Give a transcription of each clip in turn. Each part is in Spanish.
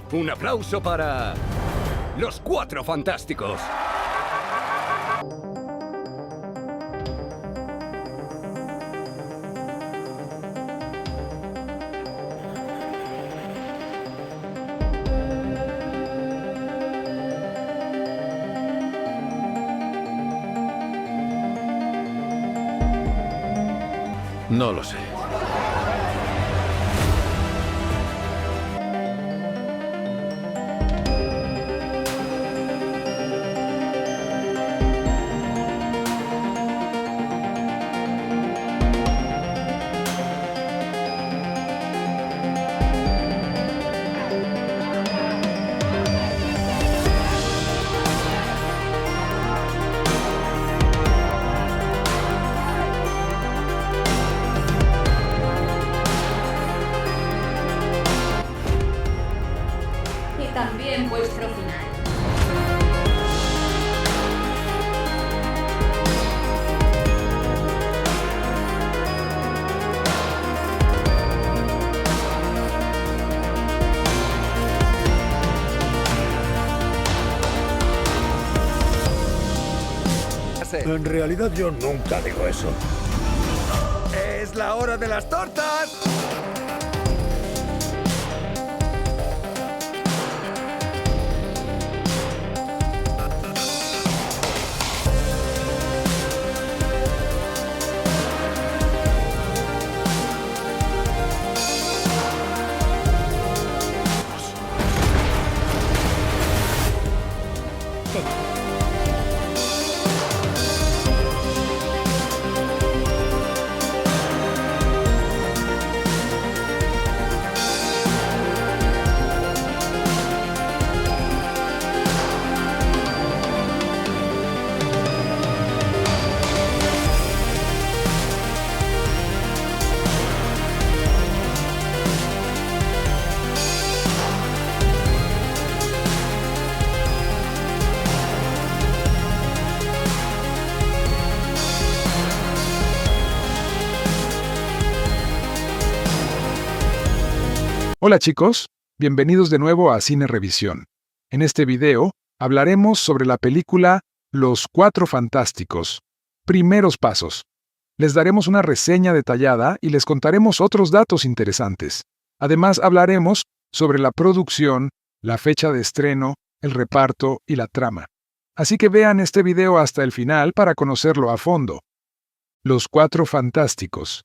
Un aplauso para los Cuatro Fantásticos. No lo sé. Y también vuestro final. En realidad yo nunca digo eso. ¡Es la hora de las tortas! Hola chicos, bienvenidos de nuevo a Cine Revisión. En este video hablaremos sobre la película Los Cuatro Fantásticos, Primeros Pasos. Les daremos una reseña detallada y les contaremos otros datos interesantes. Además hablaremos sobre la producción, la fecha de estreno, el reparto y la trama. Así que vean este video hasta el final para conocerlo a fondo. Los Cuatro Fantásticos.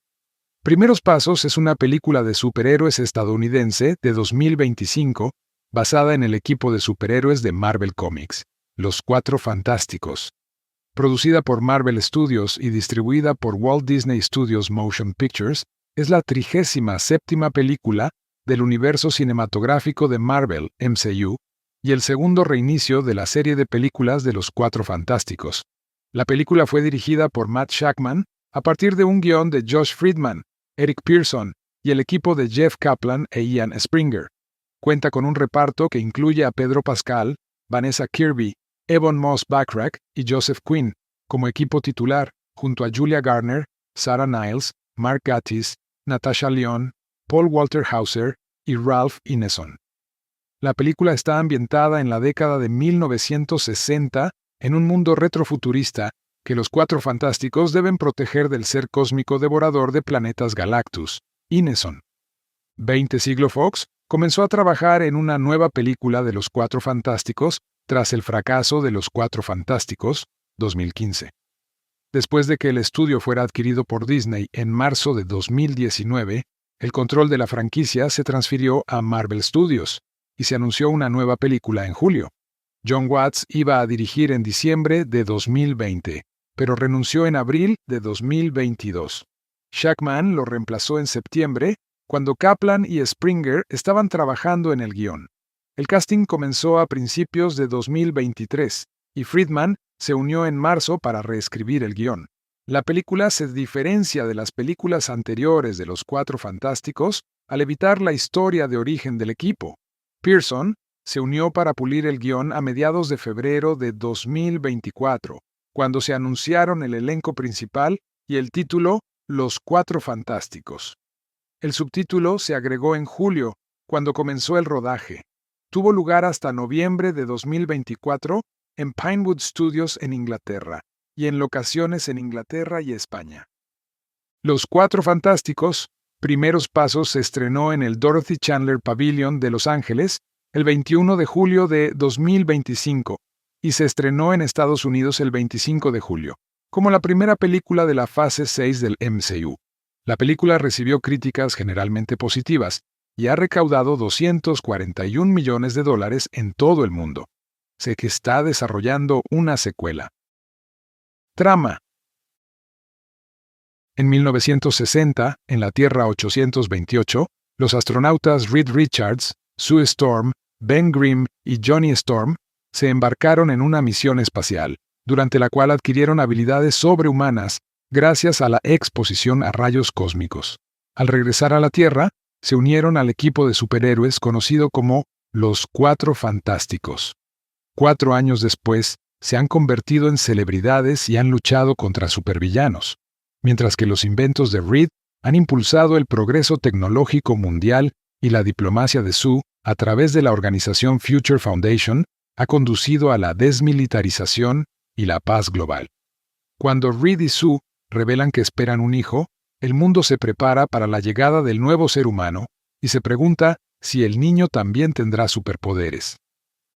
Primeros Pasos es una película de superhéroes estadounidense de 2025 basada en el equipo de superhéroes de Marvel Comics, Los Cuatro Fantásticos. Producida por Marvel Studios y distribuida por Walt Disney Studios Motion Pictures, es la 37ª película del universo cinematográfico de Marvel, MCU, y el segundo reinicio de la serie de películas de los Cuatro Fantásticos. La película fue dirigida por Matt Shakman a partir de un guión de Josh Friedman, Eric Pearson y el equipo de Jeff Kaplan e Ian Springer. Cuenta con un reparto que incluye a Pedro Pascal, Vanessa Kirby, Ebon Moss-Backrack y Joseph Quinn como equipo titular, junto a Julia Garner, Sarah Niles, Mark Gatiss, Natasha Lyonne, Paul Walter Hauser y Ralph Ineson. La película está ambientada en la década de 1960 en un mundo retrofuturista que los Cuatro Fantásticos deben proteger del ser cósmico devorador de planetas Galactus, Ineson. 20 Siglo Fox comenzó a trabajar en una nueva película de los Cuatro Fantásticos tras el fracaso de Los Cuatro Fantásticos, 2015. Después de que el estudio fuera adquirido por Disney en marzo de 2019, el control de la franquicia se transfirió a Marvel Studios y se anunció una nueva película en julio. Jon Watts iba a dirigir en diciembre de 2020, pero renunció en abril de 2022. Shakman lo reemplazó en septiembre, cuando Kaplan y Springer estaban trabajando en el guión. El casting comenzó a principios de 2023, y Friedman se unió en marzo para reescribir el guión. La película se diferencia de las películas anteriores de los Cuatro Fantásticos al evitar la historia de origen del equipo. Pearson se unió para pulir el guión a mediados de febrero de 2024, cuando se anunciaron el elenco principal y el título Los Cuatro Fantásticos. El subtítulo se agregó en julio, cuando comenzó el rodaje. Tuvo lugar hasta noviembre de 2024 en Pinewood Studios en Inglaterra, y en locaciones en Inglaterra y España. Los Cuatro Fantásticos, Primeros Pasos se estrenó en el Dorothy Chandler Pavilion de Los Ángeles el 21 de julio de 2025 y se estrenó en Estados Unidos el 25 de julio, como la primera película de la fase 6 del MCU. La película recibió críticas generalmente positivas y ha recaudado $241 millones en todo el mundo. Sé que está desarrollando una secuela. Trama. En 1960, en la Tierra 828, los astronautas Reed Richards, Sue Storm, Ben Grimm y Johnny Storm se embarcaron en una misión espacial, durante la cual adquirieron habilidades sobrehumanas gracias a la exposición a rayos cósmicos. Al regresar a la Tierra, se unieron al equipo de superhéroes conocido como los Cuatro Fantásticos. 4 años después, se han convertido en celebridades y han luchado contra supervillanos, mientras que los inventos de Reed han impulsado el progreso tecnológico mundial y la diplomacia de Sue, a través de la organización Future Foundation, ha conducido a la desmilitarización y la paz global. Cuando Reed y Sue revelan que esperan un hijo, el mundo se prepara para la llegada del nuevo ser humano y se pregunta si el niño también tendrá superpoderes.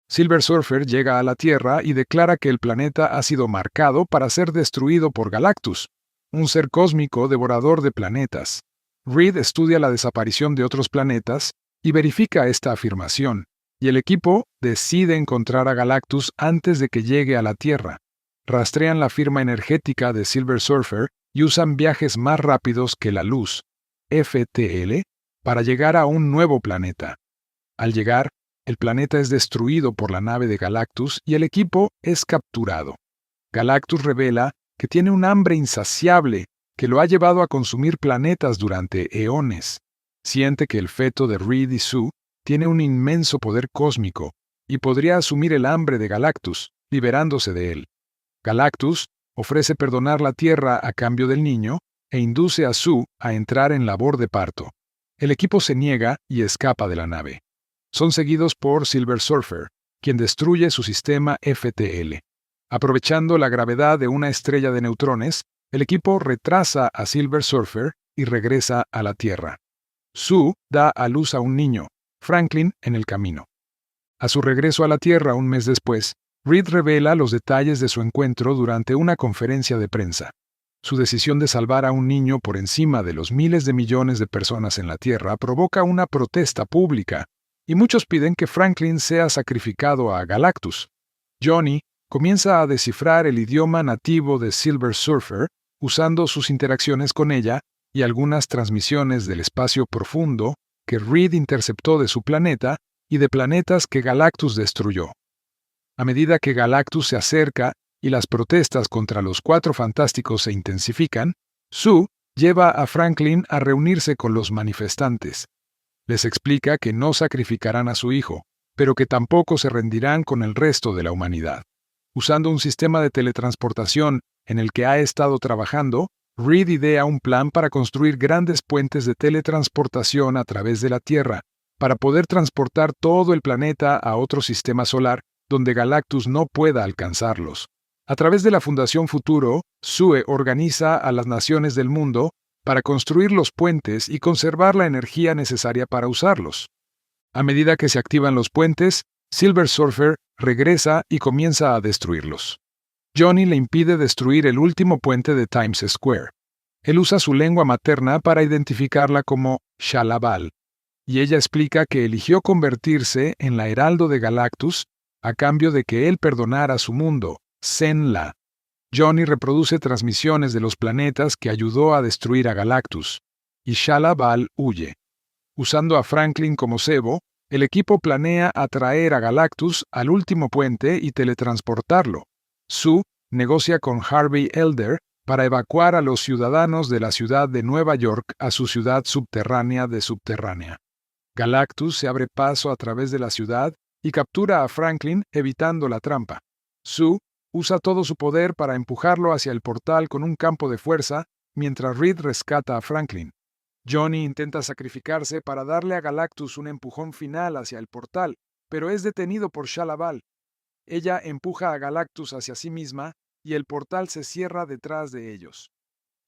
Silver Surfer llega a la Tierra y declara que el planeta ha sido marcado para ser destruido por Galactus, un ser cósmico devorador de planetas. Reed estudia la desaparición de otros planetas y verifica esta afirmación, y el equipo decide encontrar a Galactus antes de que llegue a la Tierra. Rastrean la firma energética de Silver Surfer y usan viajes más rápidos que la luz, FTL, para llegar a un nuevo planeta. Al llegar, el planeta es destruido por la nave de Galactus y el equipo es capturado. Galactus revela que tiene un hambre insaciable que lo ha llevado a consumir planetas durante eones. Siente que el feto de Reed y Sue tiene un inmenso poder cósmico y podría asumir el hambre de Galactus, liberándose de él. Galactus ofrece perdonar la Tierra a cambio del niño e induce a Sue a entrar en labor de parto. El equipo se niega y escapa de la nave. Son seguidos por Silver Surfer, quien destruye su sistema FTL. Aprovechando la gravedad de una estrella de neutrones, el equipo retrasa a Silver Surfer y regresa a la Tierra. Sue da a luz a un niño, Franklin, en el camino. A su regreso a la Tierra un mes después, Reed revela los detalles de su encuentro durante una conferencia de prensa. Su decisión de salvar a un niño por encima de los miles de millones de personas en la Tierra provoca una protesta pública, y muchos piden que Franklin sea sacrificado a Galactus. Johnny comienza a descifrar el idioma nativo de Silver Surfer usando sus interacciones con ella y algunas transmisiones del espacio profundo que Reed interceptó de su planeta y de planetas que Galactus destruyó. A medida que Galactus se acerca y las protestas contra los Cuatro Fantásticos se intensifican, Sue lleva a Franklin a reunirse con los manifestantes. Les explica que no sacrificarán a su hijo, pero que tampoco se rendirán con el resto de la humanidad. Usando un sistema de teletransportación en el que ha estado trabajando, Reed idea un plan para construir grandes puentes de teletransportación a través de la Tierra, para poder transportar todo el planeta a otro sistema solar donde Galactus no pueda alcanzarlos. A través de la Fundación Futuro, Sue organiza a las naciones del mundo para construir los puentes y conservar la energía necesaria para usarlos. A medida que se activan los puentes, Silver Surfer regresa y comienza a destruirlos. Johnny le impide destruir el último puente de Times Square. Él usa su lengua materna para identificarla como Shalla-Bal, y ella explica que eligió convertirse en la Heraldo de Galactus a cambio de que él perdonara su mundo, Zen-La. Johnny reproduce transmisiones de los planetas que ayudó a destruir a Galactus, y Shalla-Bal huye. Usando a Franklin como cebo, el equipo planea atraer a Galactus al último puente y teletransportarlo. Sue negocia con Harvey Elder para evacuar a los ciudadanos de la ciudad de Nueva York a su ciudad subterránea de subterránea. Galactus se abre paso a través de la ciudad y captura a Franklin evitando la trampa. Sue usa todo su poder para empujarlo hacia el portal con un campo de fuerza, mientras Reed rescata a Franklin. Johnny intenta sacrificarse para darle a Galactus un empujón final hacia el portal, pero es detenido por Shalla-Bal. Ella empuja a Galactus hacia sí misma y el portal se cierra detrás de ellos.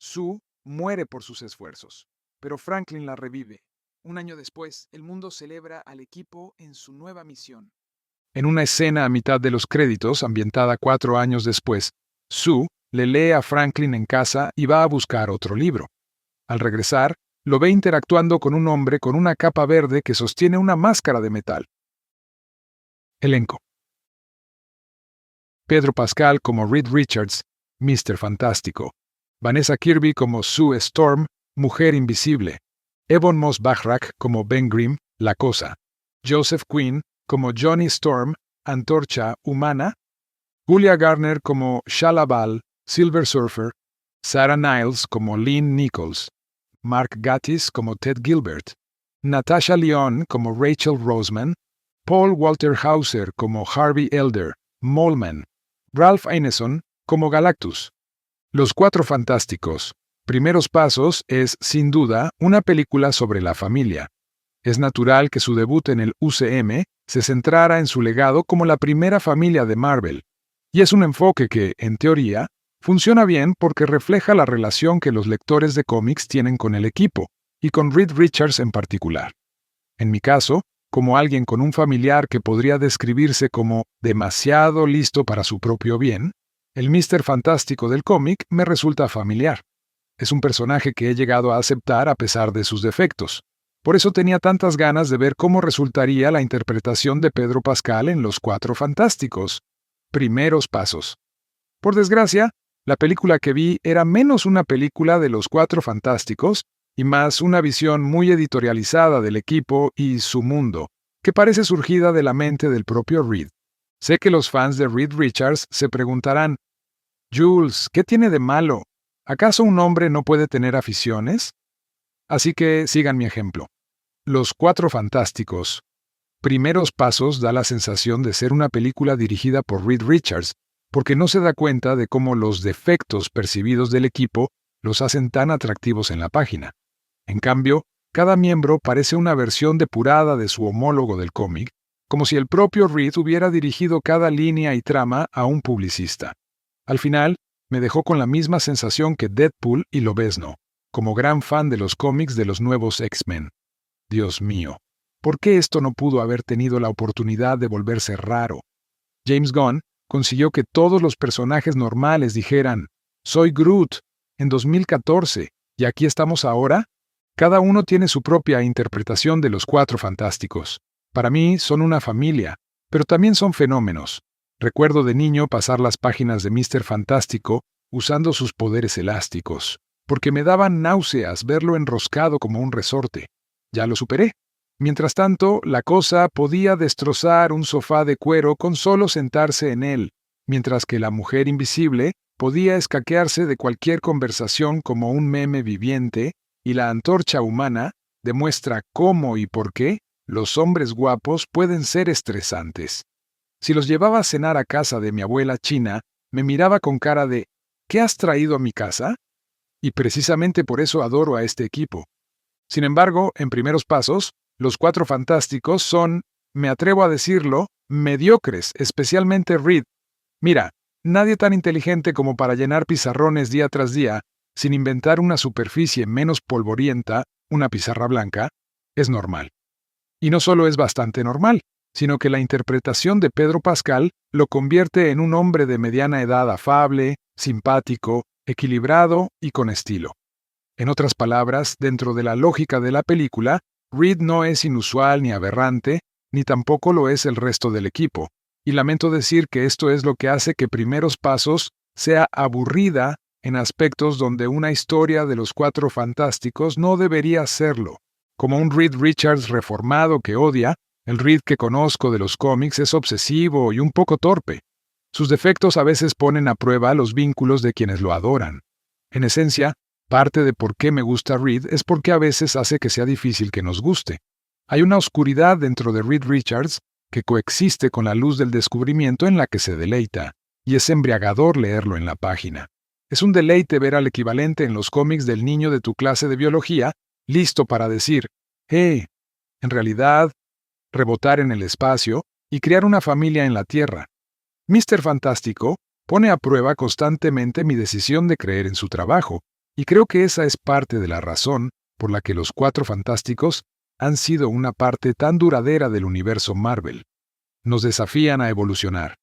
Sue muere por sus esfuerzos, pero Franklin la revive. Un año después, el mundo celebra al equipo en su nueva misión. En una escena a mitad de los créditos, ambientada 4 años después, Sue le lee a Franklin en casa y va a buscar otro libro. Al regresar, lo ve interactuando con un hombre con una capa verde que sostiene una máscara de metal. Elenco: Pedro Pascal como Reed Richards, Mr. Fantástico. Vanessa Kirby como Sue Storm, Mujer Invisible. Ebon Moss-Bachrach como Ben Grimm, La Cosa. Joseph Quinn como Johnny Storm, Antorcha Humana. Julia Garner como Shalla-Bal, Silver Surfer. Sarah Niles como Lynn Nichols. Mark Gatiss como Ted Gilbert. Natasha Lyonne como Rachel Roseman. Paul Walter Hauser como Harvey Elder, Mole Man. Ralph Ineson como Galactus. Los Cuatro Fantásticos. Primeros Pasos es, sin duda, una película sobre la familia. Es natural que su debut en el UCM se centrara en su legado como la primera familia de Marvel. Y es un enfoque que, en teoría, funciona bien porque refleja la relación que los lectores de cómics tienen con el equipo, y con Reed Richards en particular. En mi caso, como alguien con un familiar que podría describirse como demasiado listo para su propio bien, el Mr. Fantástico del cómic me resulta familiar. Es un personaje que he llegado a aceptar a pesar de sus defectos. Por eso tenía tantas ganas de ver cómo resultaría la interpretación de Pedro Pascal en Los Cuatro Fantásticos. Primeros Pasos. Por desgracia, la película que vi era menos una película de Los Cuatro Fantásticos y más una visión muy editorializada del equipo y su mundo, que parece surgida de la mente del propio Reed. Sé que los fans de Reed Richards se preguntarán: Jules, ¿qué tiene de malo? ¿Acaso un hombre no puede tener aficiones? Así que sigan mi ejemplo. Los Cuatro Fantásticos. Primeros Pasos da la sensación de ser una película dirigida por Reed Richards, porque no se da cuenta de cómo los defectos percibidos del equipo los hacen tan atractivos en la página. En cambio, cada miembro parece una versión depurada de su homólogo del cómic, como si el propio Reed hubiera dirigido cada línea y trama a un publicista. Al final, me dejó con la misma sensación que Deadpool y Lobezno, como gran fan de los cómics de los nuevos X-Men. Dios mío, ¿por qué esto no pudo haber tenido la oportunidad de volverse raro? James Gunn consiguió que todos los personajes normales dijeran: «Soy Groot», en 2014, y aquí estamos ahora. Cada uno tiene su propia interpretación de los Cuatro Fantásticos. Para mí son una familia, pero también son fenómenos. Recuerdo de niño pasar las páginas de Mr. Fantástico usando sus poderes elásticos, porque me daban náuseas verlo enroscado como un resorte. Ya lo superé, Mientras tanto, la cosa podía destrozar un sofá de cuero con solo sentarse en él, mientras que la mujer invisible podía escaquearse de cualquier conversación como un meme viviente, y la antorcha humana demuestra cómo y por qué los hombres guapos pueden ser estresantes. Si los llevaba a cenar a casa de mi abuela china, me miraba con cara de ¿qué has traído a mi casa? Y precisamente por eso adoro a este equipo. Sin embargo, en Primeros Pasos, los Cuatro Fantásticos son, me atrevo a decirlo, mediocres, especialmente Reed. Mira, nadie tan inteligente como para llenar pizarrones día tras día, sin inventar una superficie menos polvorienta, una pizarra blanca, es normal. Y no solo es bastante normal, sino que la interpretación de Pedro Pascal lo convierte en un hombre de mediana edad afable, simpático, equilibrado y con estilo. En otras palabras, dentro de la lógica de la película, Reed no es inusual ni aberrante, ni tampoco lo es el resto del equipo, y lamento decir que esto es lo que hace que Primeros Pasos sea aburrida en aspectos donde una historia de los Cuatro Fantásticos no debería serlo. Como un Reed Richards reformado que odia, el Reed que conozco de los cómics es obsesivo y un poco torpe. Sus defectos a veces ponen a prueba los vínculos de quienes lo adoran. En esencia, parte de por qué me gusta Reed es porque a veces hace que sea difícil que nos guste. Hay una oscuridad dentro de Reed Richards que coexiste con la luz del descubrimiento en la que se deleita, y es embriagador leerlo en la página. Es un deleite ver al equivalente en los cómics del niño de tu clase de biología, listo para decir, en realidad, rebotar en el espacio y crear una familia en la Tierra. Mr. Fantástico pone a prueba constantemente mi decisión de creer en su trabajo, y creo que esa es parte de la razón por la que los Cuatro Fantásticos han sido una parte tan duradera del universo Marvel. Nos desafían a evolucionar.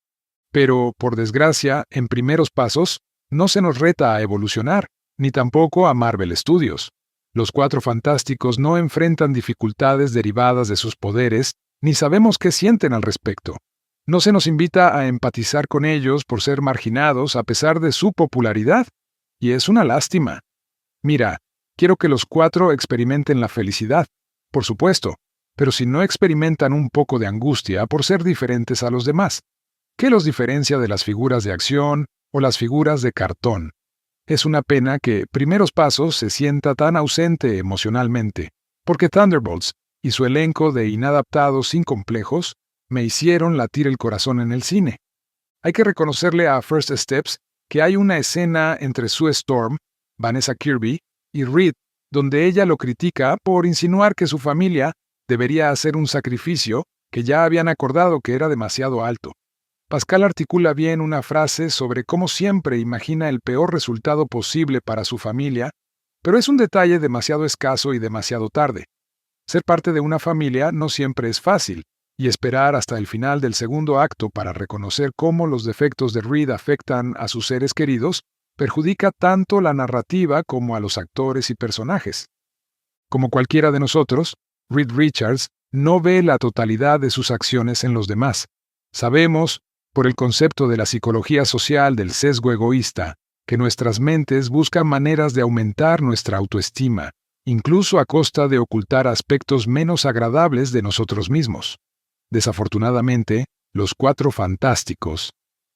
Pero, por desgracia, en Primeros Pasos, no se nos reta a evolucionar, ni tampoco a Marvel Studios. Los Cuatro Fantásticos no enfrentan dificultades derivadas de sus poderes, ni sabemos qué sienten al respecto. No se nos invita a empatizar con ellos por ser marginados a pesar de su popularidad. Y es una lástima. Mira, quiero que los cuatro experimenten la felicidad, por supuesto, pero si no experimentan un poco de angustia por ser diferentes a los demás, ¿qué los diferencia de las figuras de acción o las figuras de cartón? Es una pena que Primeros Pasos se sienta tan ausente emocionalmente, porque Thunderbolts y su elenco de inadaptados sin complejos me hicieron latir el corazón en el cine. Hay que reconocerle a First Steps que hay una escena entre Sue Storm, Vanessa Kirby y Reed, donde ella lo critica por insinuar que su familia debería hacer un sacrificio que ya habían acordado que era demasiado alto. Pascal articula bien una frase sobre cómo siempre imagina el peor resultado posible para su familia, pero es un detalle demasiado escaso y demasiado tarde. Ser parte de una familia no siempre es fácil, y esperar hasta el final del segundo acto para reconocer cómo los defectos de Reed afectan a sus seres queridos perjudica tanto la narrativa como a los actores y personajes. Como cualquiera de nosotros, Reed Richards no ve la totalidad de sus acciones en los demás. Sabemos, por el concepto de la psicología social del sesgo egoísta, que nuestras mentes buscan maneras de aumentar nuestra autoestima, incluso a costa de ocultar aspectos menos agradables de nosotros mismos. Desafortunadamente, los Cuatro Fantásticos,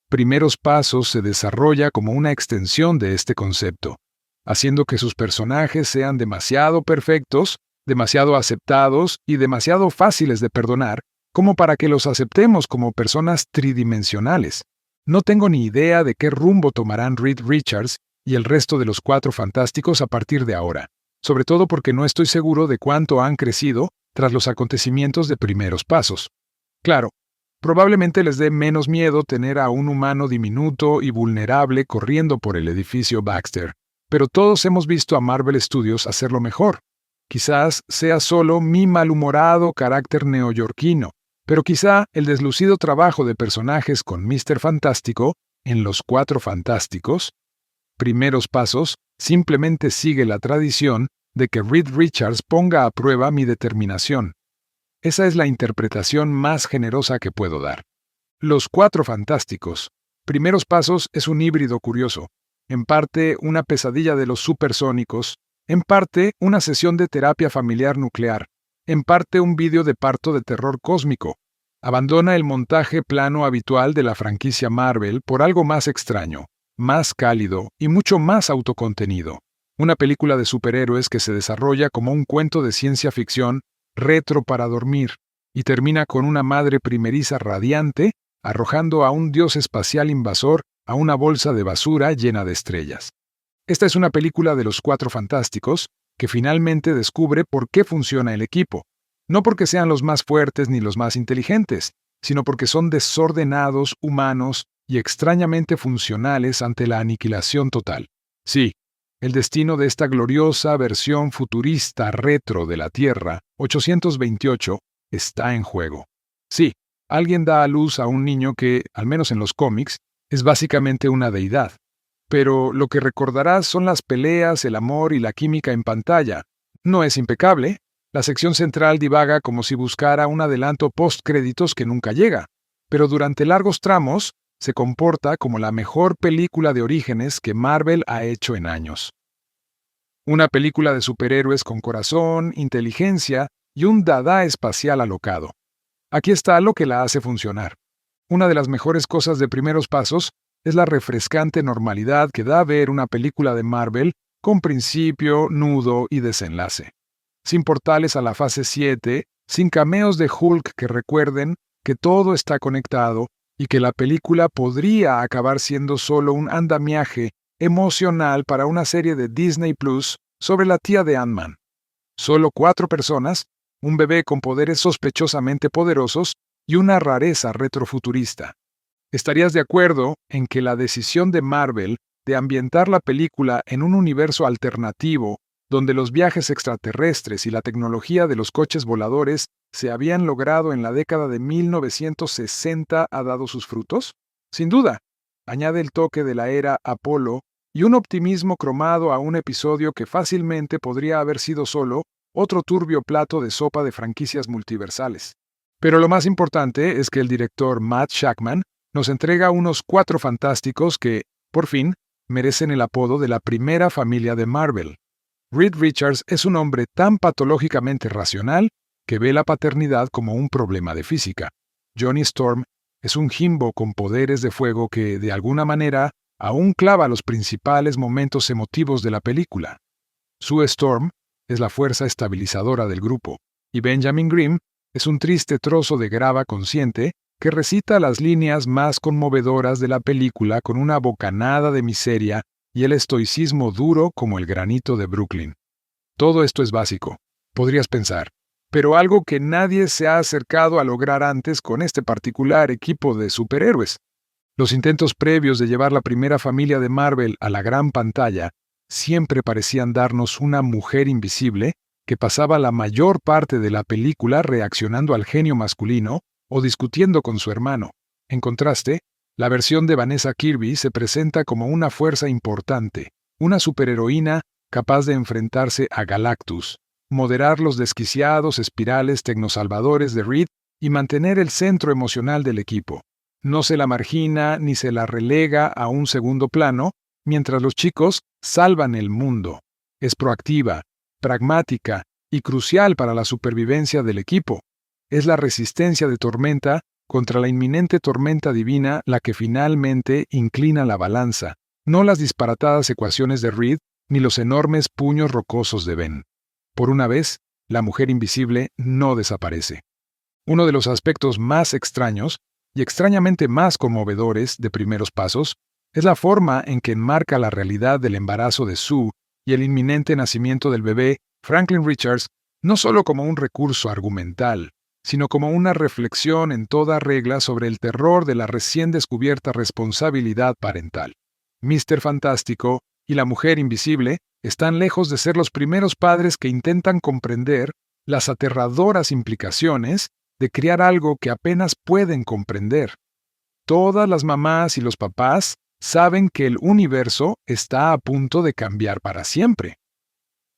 Primeros Pasos se desarrolla como una extensión de este concepto, haciendo que sus personajes sean demasiado perfectos, demasiado aceptados y demasiado fáciles de perdonar, como para que los aceptemos como personas tridimensionales. No tengo ni idea de qué rumbo tomarán Reed Richards y el resto de los Cuatro Fantásticos a partir de ahora, sobre todo porque no estoy seguro de cuánto han crecido tras los acontecimientos de Primeros Pasos. Claro, probablemente les dé menos miedo tener a un humano diminuto y vulnerable corriendo por el edificio Baxter, pero todos hemos visto a Marvel Studios hacerlo mejor. Quizás sea solo mi malhumorado carácter neoyorquino, pero quizá el deslucido trabajo de personajes con Mr. Fantástico en Los Cuatro Fantásticos, Primeros Pasos, simplemente sigue la tradición de que Reed Richards ponga a prueba mi determinación. Esa es la interpretación más generosa que puedo dar. Los Cuatro Fantásticos, Primeros Pasos es un híbrido curioso, en parte una pesadilla de los supersónicos, en parte una sesión de terapia familiar nuclear, en parte un vídeo de parto de terror cósmico. Abandona el montaje plano habitual de la franquicia Marvel por algo más extraño, más cálido y mucho más autocontenido. Una película de superhéroes que se desarrolla como un cuento de ciencia ficción retro para dormir y termina con una madre primeriza radiante arrojando a un dios espacial invasor a una bolsa de basura llena de estrellas. Esta es una película de los Cuatro Fantásticos que finalmente descubre por qué funciona el equipo. No porque sean los más fuertes ni los más inteligentes, sino porque son desordenados, humanos y extrañamente funcionales ante la aniquilación total. Sí, el destino de esta gloriosa versión futurista retro de la Tierra, 828, está en juego. Sí, alguien da a luz a un niño que, al menos en los cómics, es básicamente una deidad. Pero lo que recordarás son las peleas, el amor y la química en pantalla. No es impecable. La sección central divaga como si buscara un adelanto post-créditos que nunca llega, pero durante largos tramos se comporta como la mejor película de orígenes que Marvel ha hecho en años. Una película de superhéroes con corazón, inteligencia y un dada espacial alocado. Aquí está lo que la hace funcionar. Una de las mejores cosas de Primeros Pasos es la refrescante normalidad que da ver una película de Marvel con principio, nudo y desenlace. Sin portales a la fase 7, sin cameos de Hulk que recuerden que todo está conectado y que la película podría acabar siendo solo un andamiaje emocional para una serie de Disney Plus sobre la tía de Ant-Man. Solo 4 personas, un bebé con poderes sospechosamente poderosos y una rareza retrofuturista. ¿Estarías de acuerdo en que la decisión de Marvel de ambientar la película en un universo alternativo donde los viajes extraterrestres y la tecnología de los coches voladores se habían logrado en la década de 1960 ha dado sus frutos? Sin duda, añade el toque de la era Apolo y un optimismo cromado a un episodio que fácilmente podría haber sido solo otro turbio plato de sopa de franquicias multiversales. Pero lo más importante es que el director Matt Shakman nos entrega unos 4 fantásticos que, por fin, merecen el apodo de la primera familia de Marvel. Reed Richards es un hombre tan patológicamente racional que ve la paternidad como un problema de física. Johnny Storm es un Jimbo con poderes de fuego que, de alguna manera, aún clava los principales momentos emotivos de la película. Sue Storm es la fuerza estabilizadora del grupo, y Benjamin Grimm es un triste trozo de grava consciente que recita las líneas más conmovedoras de la película con una bocanada de miseria y el estoicismo duro como el granito de Brooklyn. Todo esto es básico, podrías pensar, pero algo que nadie se ha acercado a lograr antes con este particular equipo de superhéroes. Los intentos previos de llevar la primera familia de Marvel a la gran pantalla siempre parecían darnos una mujer invisible que pasaba la mayor parte de la película reaccionando al genio masculino o discutiendo con su hermano. En contraste, la versión de Vanessa Kirby se presenta como una fuerza importante, una superheroína capaz de enfrentarse a Galactus, moderar los desquiciados espirales tecnosalvadores de Reed y mantener el centro emocional del equipo. No se la margina ni se la relega a un segundo plano, mientras los chicos salvan el mundo. Es proactiva, pragmática y crucial para la supervivencia del equipo. Es la resistencia de Tormenta contra la inminente tormenta divina la que finalmente inclina la balanza, no las disparatadas ecuaciones de Reed ni los enormes puños rocosos de Ben. Por una vez, la mujer invisible no desaparece. Uno de los aspectos más extraños y extrañamente más conmovedores de Primeros Pasos es la forma en que enmarca la realidad del embarazo de Sue y el inminente nacimiento del bebé Franklin Richards no solo como un recurso argumental, sino como una reflexión en toda regla sobre el terror de la recién descubierta responsabilidad parental. Mr. Fantástico y la Mujer Invisible están lejos de ser los primeros padres que intentan comprender las aterradoras implicaciones de criar algo que apenas pueden comprender. Todas las mamás y los papás saben que el universo está a punto de cambiar para siempre.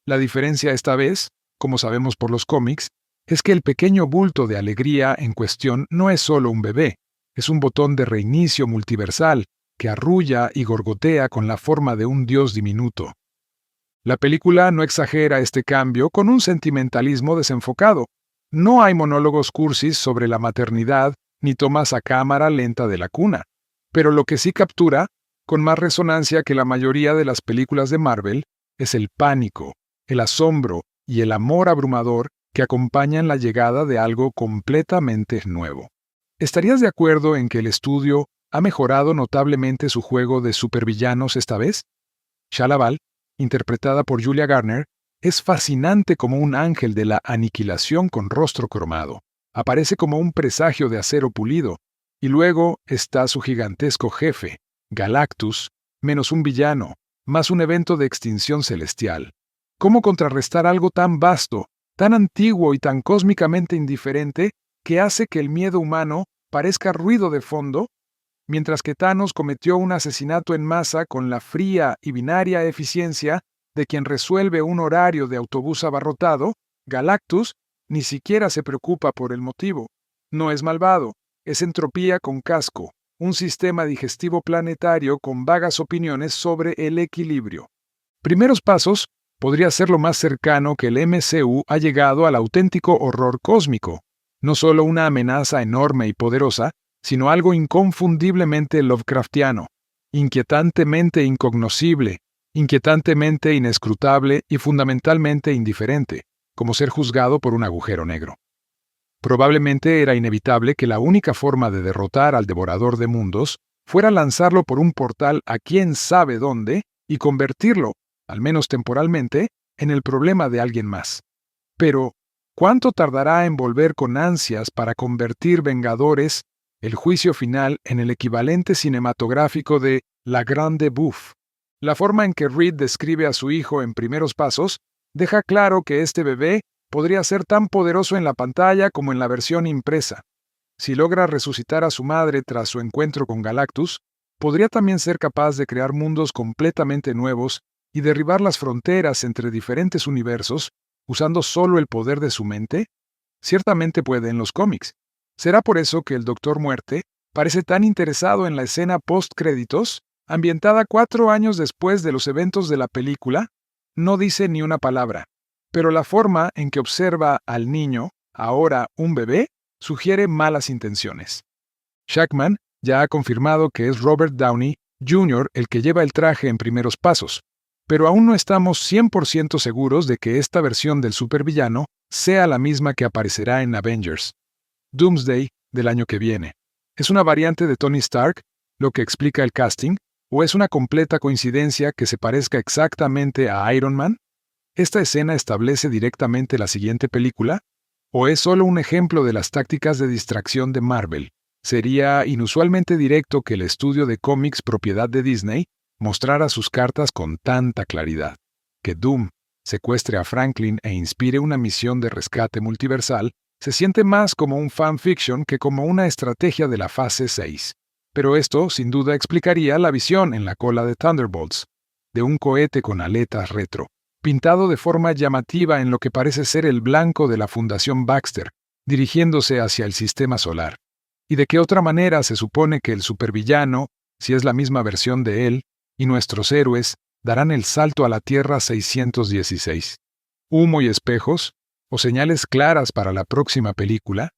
La diferencia esta vez, como sabemos por los cómics, es que el pequeño bulto de alegría en cuestión no es solo un bebé, es un botón de reinicio multiversal que arrulla y gorgotea con la forma de un dios diminuto. La película no exagera este cambio con un sentimentalismo desenfocado, No hay monólogos cursis sobre la maternidad ni tomas a cámara lenta de la cuna, pero lo que sí captura, con más resonancia que la mayoría de las películas de Marvel, es el pánico, el asombro y el amor abrumador que acompañan la llegada de algo completamente nuevo. ¿Estarías de acuerdo en que el estudio ha mejorado notablemente su juego de supervillanos esta vez? Shalla-Bal, interpretada por Julia Garner, es fascinante como un ángel de la aniquilación con rostro cromado. Aparece como un presagio de acero pulido, y luego está su gigantesco jefe, Galactus, menos un villano, más un evento de extinción celestial. ¿Cómo contrarrestar algo tan vasto, tan antiguo y tan cósmicamente indiferente que hace que el miedo humano parezca ruido de fondo, mientras que Thanos cometió un asesinato en masa con la fría y binaria eficiencia de quien resuelve un horario de autobús abarrotado? Galactus ni siquiera se preocupa por el motivo. No es malvado, es entropía con casco, un sistema digestivo planetario con vagas opiniones sobre el equilibrio. Primeros Pasos podría ser lo más cercano que el MCU ha llegado al auténtico horror cósmico, no solo una amenaza enorme y poderosa, sino algo inconfundiblemente Lovecraftiano, inquietantemente incognoscible, inquietantemente inescrutable y fundamentalmente indiferente, como ser juzgado por un agujero negro. Probablemente era inevitable que la única forma de derrotar al devorador de mundos fuera lanzarlo por un portal a quién sabe dónde y convertirlo, al menos temporalmente, en el problema de alguien más. Pero, ¿cuánto tardará en volver con ansias para convertir Vengadores, el juicio final, en el equivalente cinematográfico de La Grande Bouffe? La forma en que Reed describe a su hijo en Primeros Pasos deja claro que este bebé podría ser tan poderoso en la pantalla como en la versión impresa. Si logra resucitar a su madre tras su encuentro con Galactus, podría también ser capaz de crear mundos completamente nuevos y derribar las fronteras entre diferentes universos usando solo el poder de su mente. Ciertamente puede en los cómics. ¿Será por eso que el Doctor Muerte parece tan interesado en la escena post-créditos, ambientada 4 años después de los eventos de la película? No dice ni una palabra, pero la forma en que observa al niño, ahora un bebé, sugiere malas intenciones. Shackman ya ha confirmado que es Robert Downey Jr. el que lleva el traje en Primeros Pasos, pero aún no estamos 100% seguros de que esta versión del supervillano sea la misma que aparecerá en Avengers Doomsday del año que viene. ¿Es una variante de Tony Stark, lo que explica el casting, o es una completa coincidencia que se parezca exactamente a Iron Man? ¿Esta escena establece directamente la siguiente película? ¿O es solo un ejemplo de las tácticas de distracción de Marvel? Sería inusualmente directo que el estudio de cómics propiedad de Disney mostrara sus cartas con tanta claridad. Que Doom secuestre a Franklin e inspire una misión de rescate multiversal se siente más como un fanfiction que como una estrategia de la fase 6. Pero esto, sin duda, explicaría la visión en la cola de Thunderbolts, de un cohete con aletas retro, pintado de forma llamativa en lo que parece ser el blanco de la Fundación Baxter, dirigiéndose hacia el sistema solar. ¿Y de qué otra manera se supone que el supervillano, si es la misma versión de él, y nuestros héroes darán el salto a la Tierra 616? ¿Humo y espejos? ¿O señales claras para la próxima película?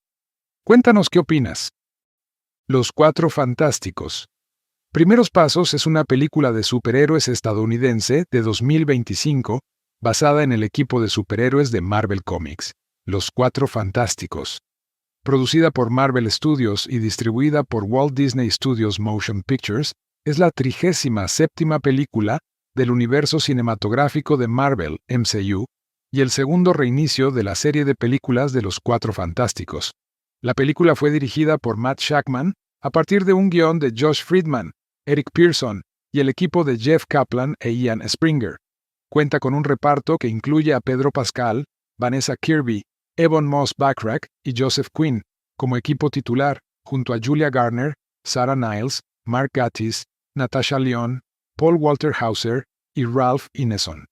Cuéntanos qué opinas. Los Cuatro Fantásticos. Primeros Pasos es una película de superhéroes estadounidense de 2025 basada en el equipo de superhéroes de Marvel Comics, Los Cuatro Fantásticos. Producida por Marvel Studios y distribuida por Walt Disney Studios Motion Pictures, es la 37ª película del universo cinematográfico de Marvel, MCU, y el segundo reinicio de la serie de películas de Los Cuatro Fantásticos. La película fue dirigida por Matt Shackman a partir de un guión de Josh Friedman, Eric Pearson y el equipo de Jeff Kaplan e Ian Springer. Cuenta con un reparto que incluye a Pedro Pascal, Vanessa Kirby, Ebon Moss-Backrack y Joseph Quinn como equipo titular, junto a Julia Garner, Sarah Niles, Mark Gatiss, Natasha Lyonne, Paul Walter Hauser y Ralph Ineson.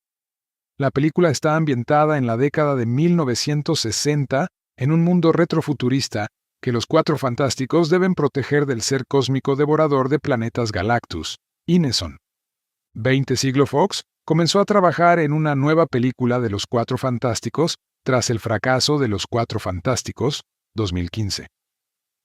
La película está ambientada en la década de 1960 en un mundo retrofuturista que los Cuatro Fantásticos deben proteger del ser cósmico devorador de planetas Galactus, Ineson. 20 Siglo Fox comenzó a trabajar en una nueva película de los Cuatro Fantásticos tras el fracaso de Los Cuatro Fantásticos, 2015.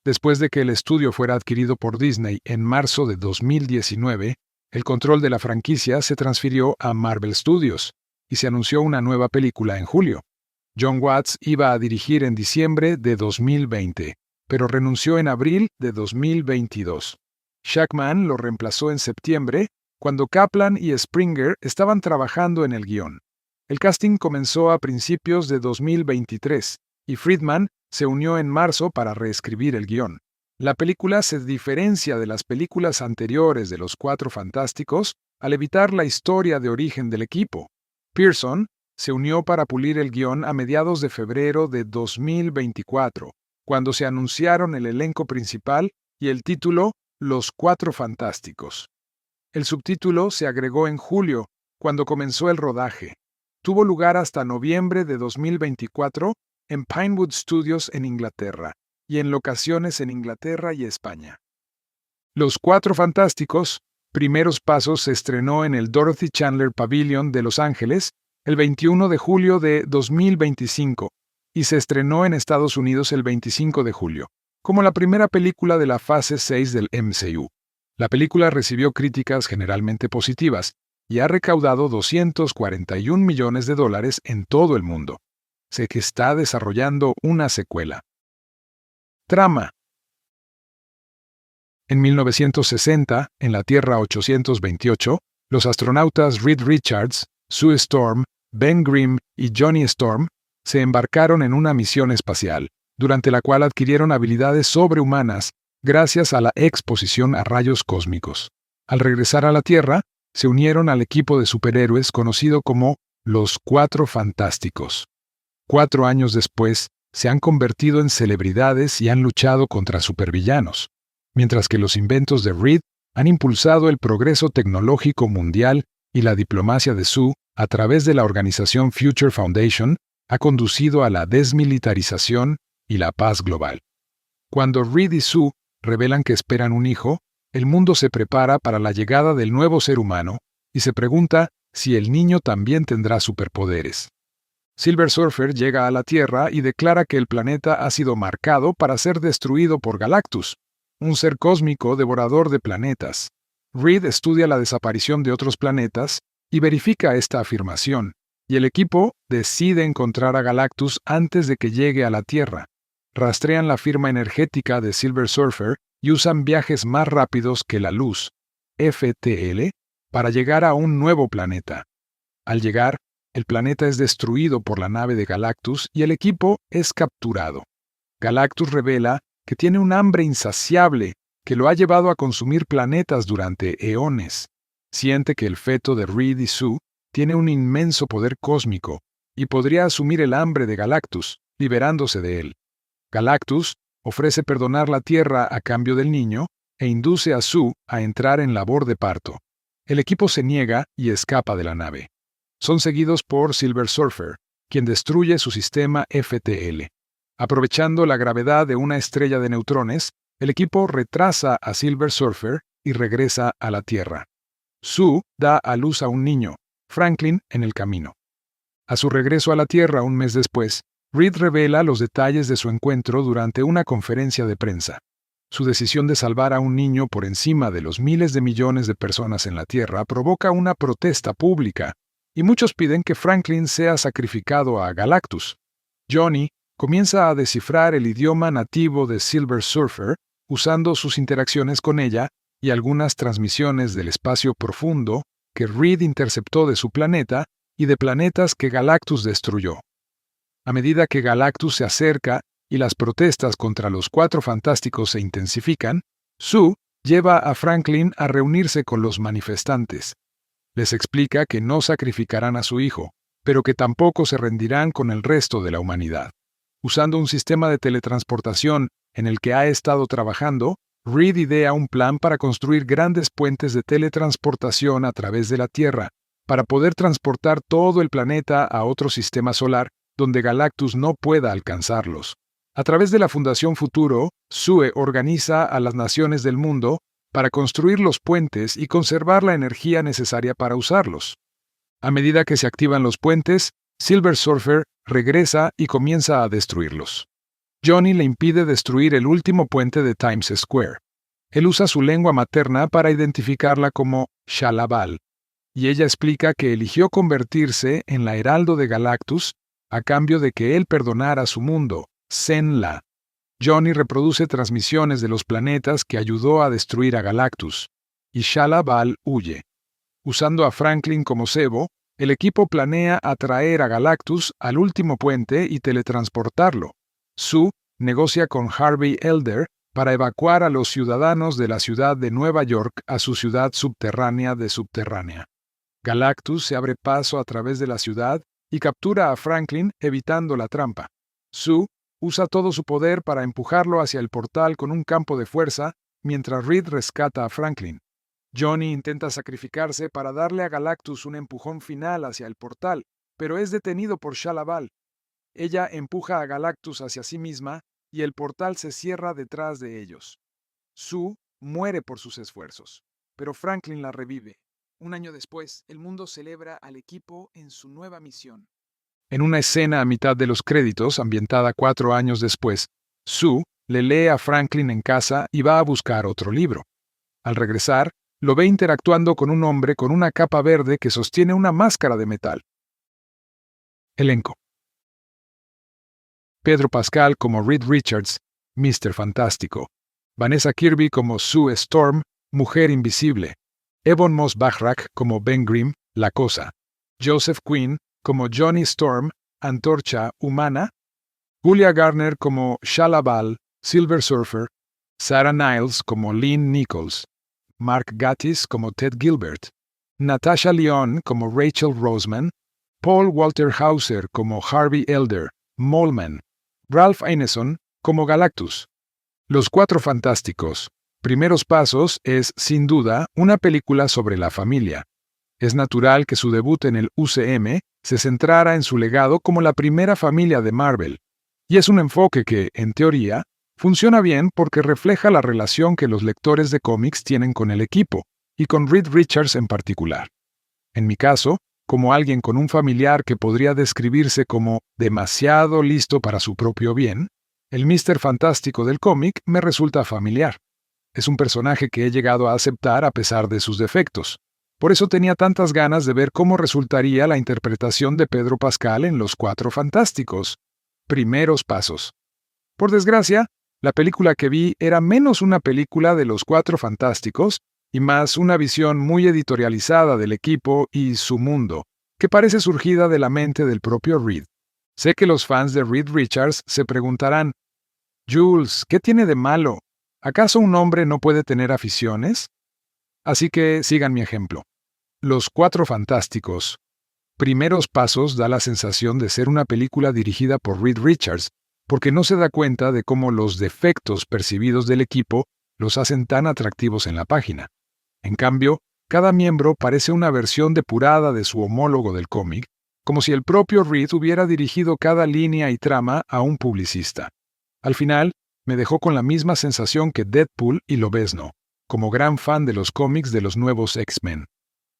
Después de que el estudio fuera adquirido por Disney en marzo de 2019, el control de la franquicia se transfirió a Marvel Studios y se anunció una nueva película en julio. Jon Watts iba a dirigir en diciembre de 2020, pero renunció en abril de 2022. Shackman lo reemplazó en septiembre, cuando Kaplan y Springer estaban trabajando en el guión. El casting comenzó a principios de 2023, y Friedman se unió en marzo para reescribir el guión. La película se diferencia de las películas anteriores de Los Cuatro Fantásticos al evitar la historia de origen del equipo. Pearson se unió para pulir el guión a mediados de febrero de 2024, cuando se anunciaron el elenco principal y el título Los Cuatro Fantásticos. El subtítulo se agregó en julio, cuando comenzó el rodaje. Tuvo lugar hasta noviembre de 2024 en Pinewood Studios en Inglaterra, y en locaciones en Inglaterra y España. Los Cuatro Fantásticos, Primeros Pasos se estrenó en el Dorothy Chandler Pavilion de Los Ángeles el 21 de julio de 2025 y se estrenó en Estados Unidos el 25 de julio, como la primera película de la fase 6 del MCU. La película recibió críticas generalmente positivas y ha recaudado $241 millones en todo el mundo. Se que está desarrollando una secuela. Trama. En 1960, en la Tierra 828, los astronautas Reed Richards, Sue Storm, Ben Grimm y Johnny Storm se embarcaron en una misión espacial, durante la cual adquirieron habilidades sobrehumanas gracias a la exposición a rayos cósmicos. Al regresar a la Tierra, se unieron al equipo de superhéroes conocido como los Cuatro Fantásticos. 4 años después, se han convertido en celebridades y han luchado contra supervillanos, mientras que los inventos de Reed han impulsado el progreso tecnológico mundial y la diplomacia de Sue, a través de la organización Future Foundation, ha conducido a la desmilitarización y la paz global. Cuando Reed y Sue revelan que esperan un hijo, el mundo se prepara para la llegada del nuevo ser humano y se pregunta si el niño también tendrá superpoderes. Silver Surfer llega a la Tierra y declara que el planeta ha sido marcado para ser destruido por Galactus, un ser cósmico devorador de planetas. Reed estudia la desaparición de otros planetas y verifica esta afirmación, y el equipo decide encontrar a Galactus antes de que llegue a la Tierra. Rastrean la firma energética de Silver Surfer y usan viajes más rápidos que la luz, FTL, para llegar a un nuevo planeta. Al llegar, el planeta es destruido por la nave de Galactus y el equipo es capturado. Galactus revela que tiene un hambre insaciable que lo ha llevado a consumir planetas durante eones. Siente que el feto de Reed y Sue tiene un inmenso poder cósmico y podría asumir el hambre de Galactus, liberándose de él. Galactus ofrece perdonar la Tierra a cambio del niño e induce a Sue a entrar en labor de parto. El equipo se niega y escapa de la nave. Son seguidos por Silver Surfer, quien destruye su sistema FTL. Aprovechando la gravedad de una estrella de neutrones, el equipo retrasa a Silver Surfer y regresa a la Tierra. Sue da a luz a un niño, Franklin, en el camino. A su regreso a la Tierra un mes después, Reed revela los detalles de su encuentro durante una conferencia de prensa. Su decisión de salvar a un niño por encima de los miles de millones de personas en la Tierra provoca una protesta pública, y muchos piden que Franklin sea sacrificado a Galactus. Johnny comienza a descifrar el idioma nativo de Silver Surfer usando sus interacciones con ella y algunas transmisiones del espacio profundo que Reed interceptó de su planeta y de planetas que Galactus destruyó. A medida que Galactus se acerca y las protestas contra los Cuatro Fantásticos se intensifican, Sue lleva a Franklin a reunirse con los manifestantes. Les explica que no sacrificarán a su hijo, pero que tampoco se rendirán con el resto de la humanidad. Usando un sistema de teletransportación en el que ha estado trabajando, Reed idea un plan para construir grandes puentes de teletransportación a través de la Tierra, para poder transportar todo el planeta a otro sistema solar donde Galactus no pueda alcanzarlos. A través de la Fundación Futuro, Sue organiza a las naciones del mundo para construir los puentes y conservar la energía necesaria para usarlos. A medida que se activan los puentes, Silver Surfer regresa y comienza a destruirlos. Johnny le impide destruir el último puente de Times Square. Él usa su lengua materna para identificarla como Shalla-Bal, y ella explica que eligió convertirse en la Heraldo de Galactus a cambio de que él perdonara su mundo, Zenn-La. Johnny reproduce transmisiones de los planetas que ayudó a destruir a Galactus, y Shalla-Bal huye. Usando a Franklin como cebo, el equipo planea atraer a Galactus al último puente y teletransportarlo. Sue negocia con Harvey Elder para evacuar a los ciudadanos de la ciudad de Nueva York a su ciudad subterránea de subterránea. Galactus se abre paso a través de la ciudad y captura a Franklin evitando la trampa. Sue usa todo su poder para empujarlo hacia el portal con un campo de fuerza, mientras Reed rescata a Franklin. Johnny intenta sacrificarse para darle a Galactus un empujón final hacia el portal, pero es detenido por Shalla-Bal. Ella empuja a Galactus hacia sí misma y el portal se cierra detrás de ellos. Sue muere por sus esfuerzos, pero Franklin la revive. Un año después, el mundo celebra al equipo en su nueva misión. En una escena a mitad de los créditos, ambientada 4 años después, Sue le lee a Franklin en casa y va a buscar otro libro. Al regresar, lo ve interactuando con un hombre con una capa verde que sostiene una máscara de metal. Elenco: Pedro Pascal como Reed Richards, Mr. Fantástico. Vanessa Kirby como Sue Storm, Mujer Invisible. Ebon Moss-Bachrach como Ben Grimm, La Cosa. Joseph Quinn como Johnny Storm, Antorcha Humana. Julia Garner como Shalla-Bal, Silver Surfer. Sarah Niles como Lynn Nichols. Mark Gatiss como Ted Gilbert. Natasha Lyonne como Rachel Roseman. Paul Walter Hauser como Harvey Elder, Moleman. Ralph Ineson como Galactus. Los Cuatro Fantásticos. Primeros Pasos es, sin duda, una película sobre la familia. Es natural que su debut en el UCM se centrara en su legado como la primera familia de Marvel. Y es un enfoque que, en teoría, funciona bien porque refleja la relación que los lectores de cómics tienen con el equipo, y con Reed Richards en particular. En mi caso, como alguien con un familiar que podría describirse como demasiado listo para su propio bien, el Mr. Fantástico del cómic me resulta familiar. Es un personaje que he llegado a aceptar a pesar de sus defectos. Por eso tenía tantas ganas de ver cómo resultaría la interpretación de Pedro Pascal en Los Cuatro Fantásticos. Primeros Pasos. Por desgracia, la película que vi era menos una película de Los Cuatro Fantásticos y más una visión muy editorializada del equipo y su mundo, que parece surgida de la mente del propio Reed. Sé que los fans de Reed Richards se preguntarán, Jules, ¿qué tiene de malo? ¿Acaso un hombre no puede tener aficiones? Así que sigan mi ejemplo. Los Cuatro Fantásticos. Primeros Pasos da la sensación de ser una película dirigida por Reed Richards, porque no se da cuenta de cómo los defectos percibidos del equipo los hacen tan atractivos en la página. En cambio, cada miembro parece una versión depurada de su homólogo del cómic, como si el propio Reed hubiera dirigido cada línea y trama a un publicista. Al final, me dejó con la misma sensación que Deadpool y Lobezno, como gran fan de los cómics de los nuevos X-Men.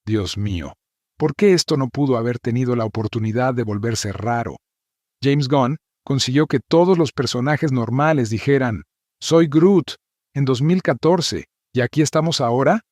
Dios mío, ¿por qué esto no pudo haber tenido la oportunidad de volverse raro? James Gunn consiguió que todos los personajes normales dijeran, «Soy Groot», en 2014, ¿y aquí estamos ahora?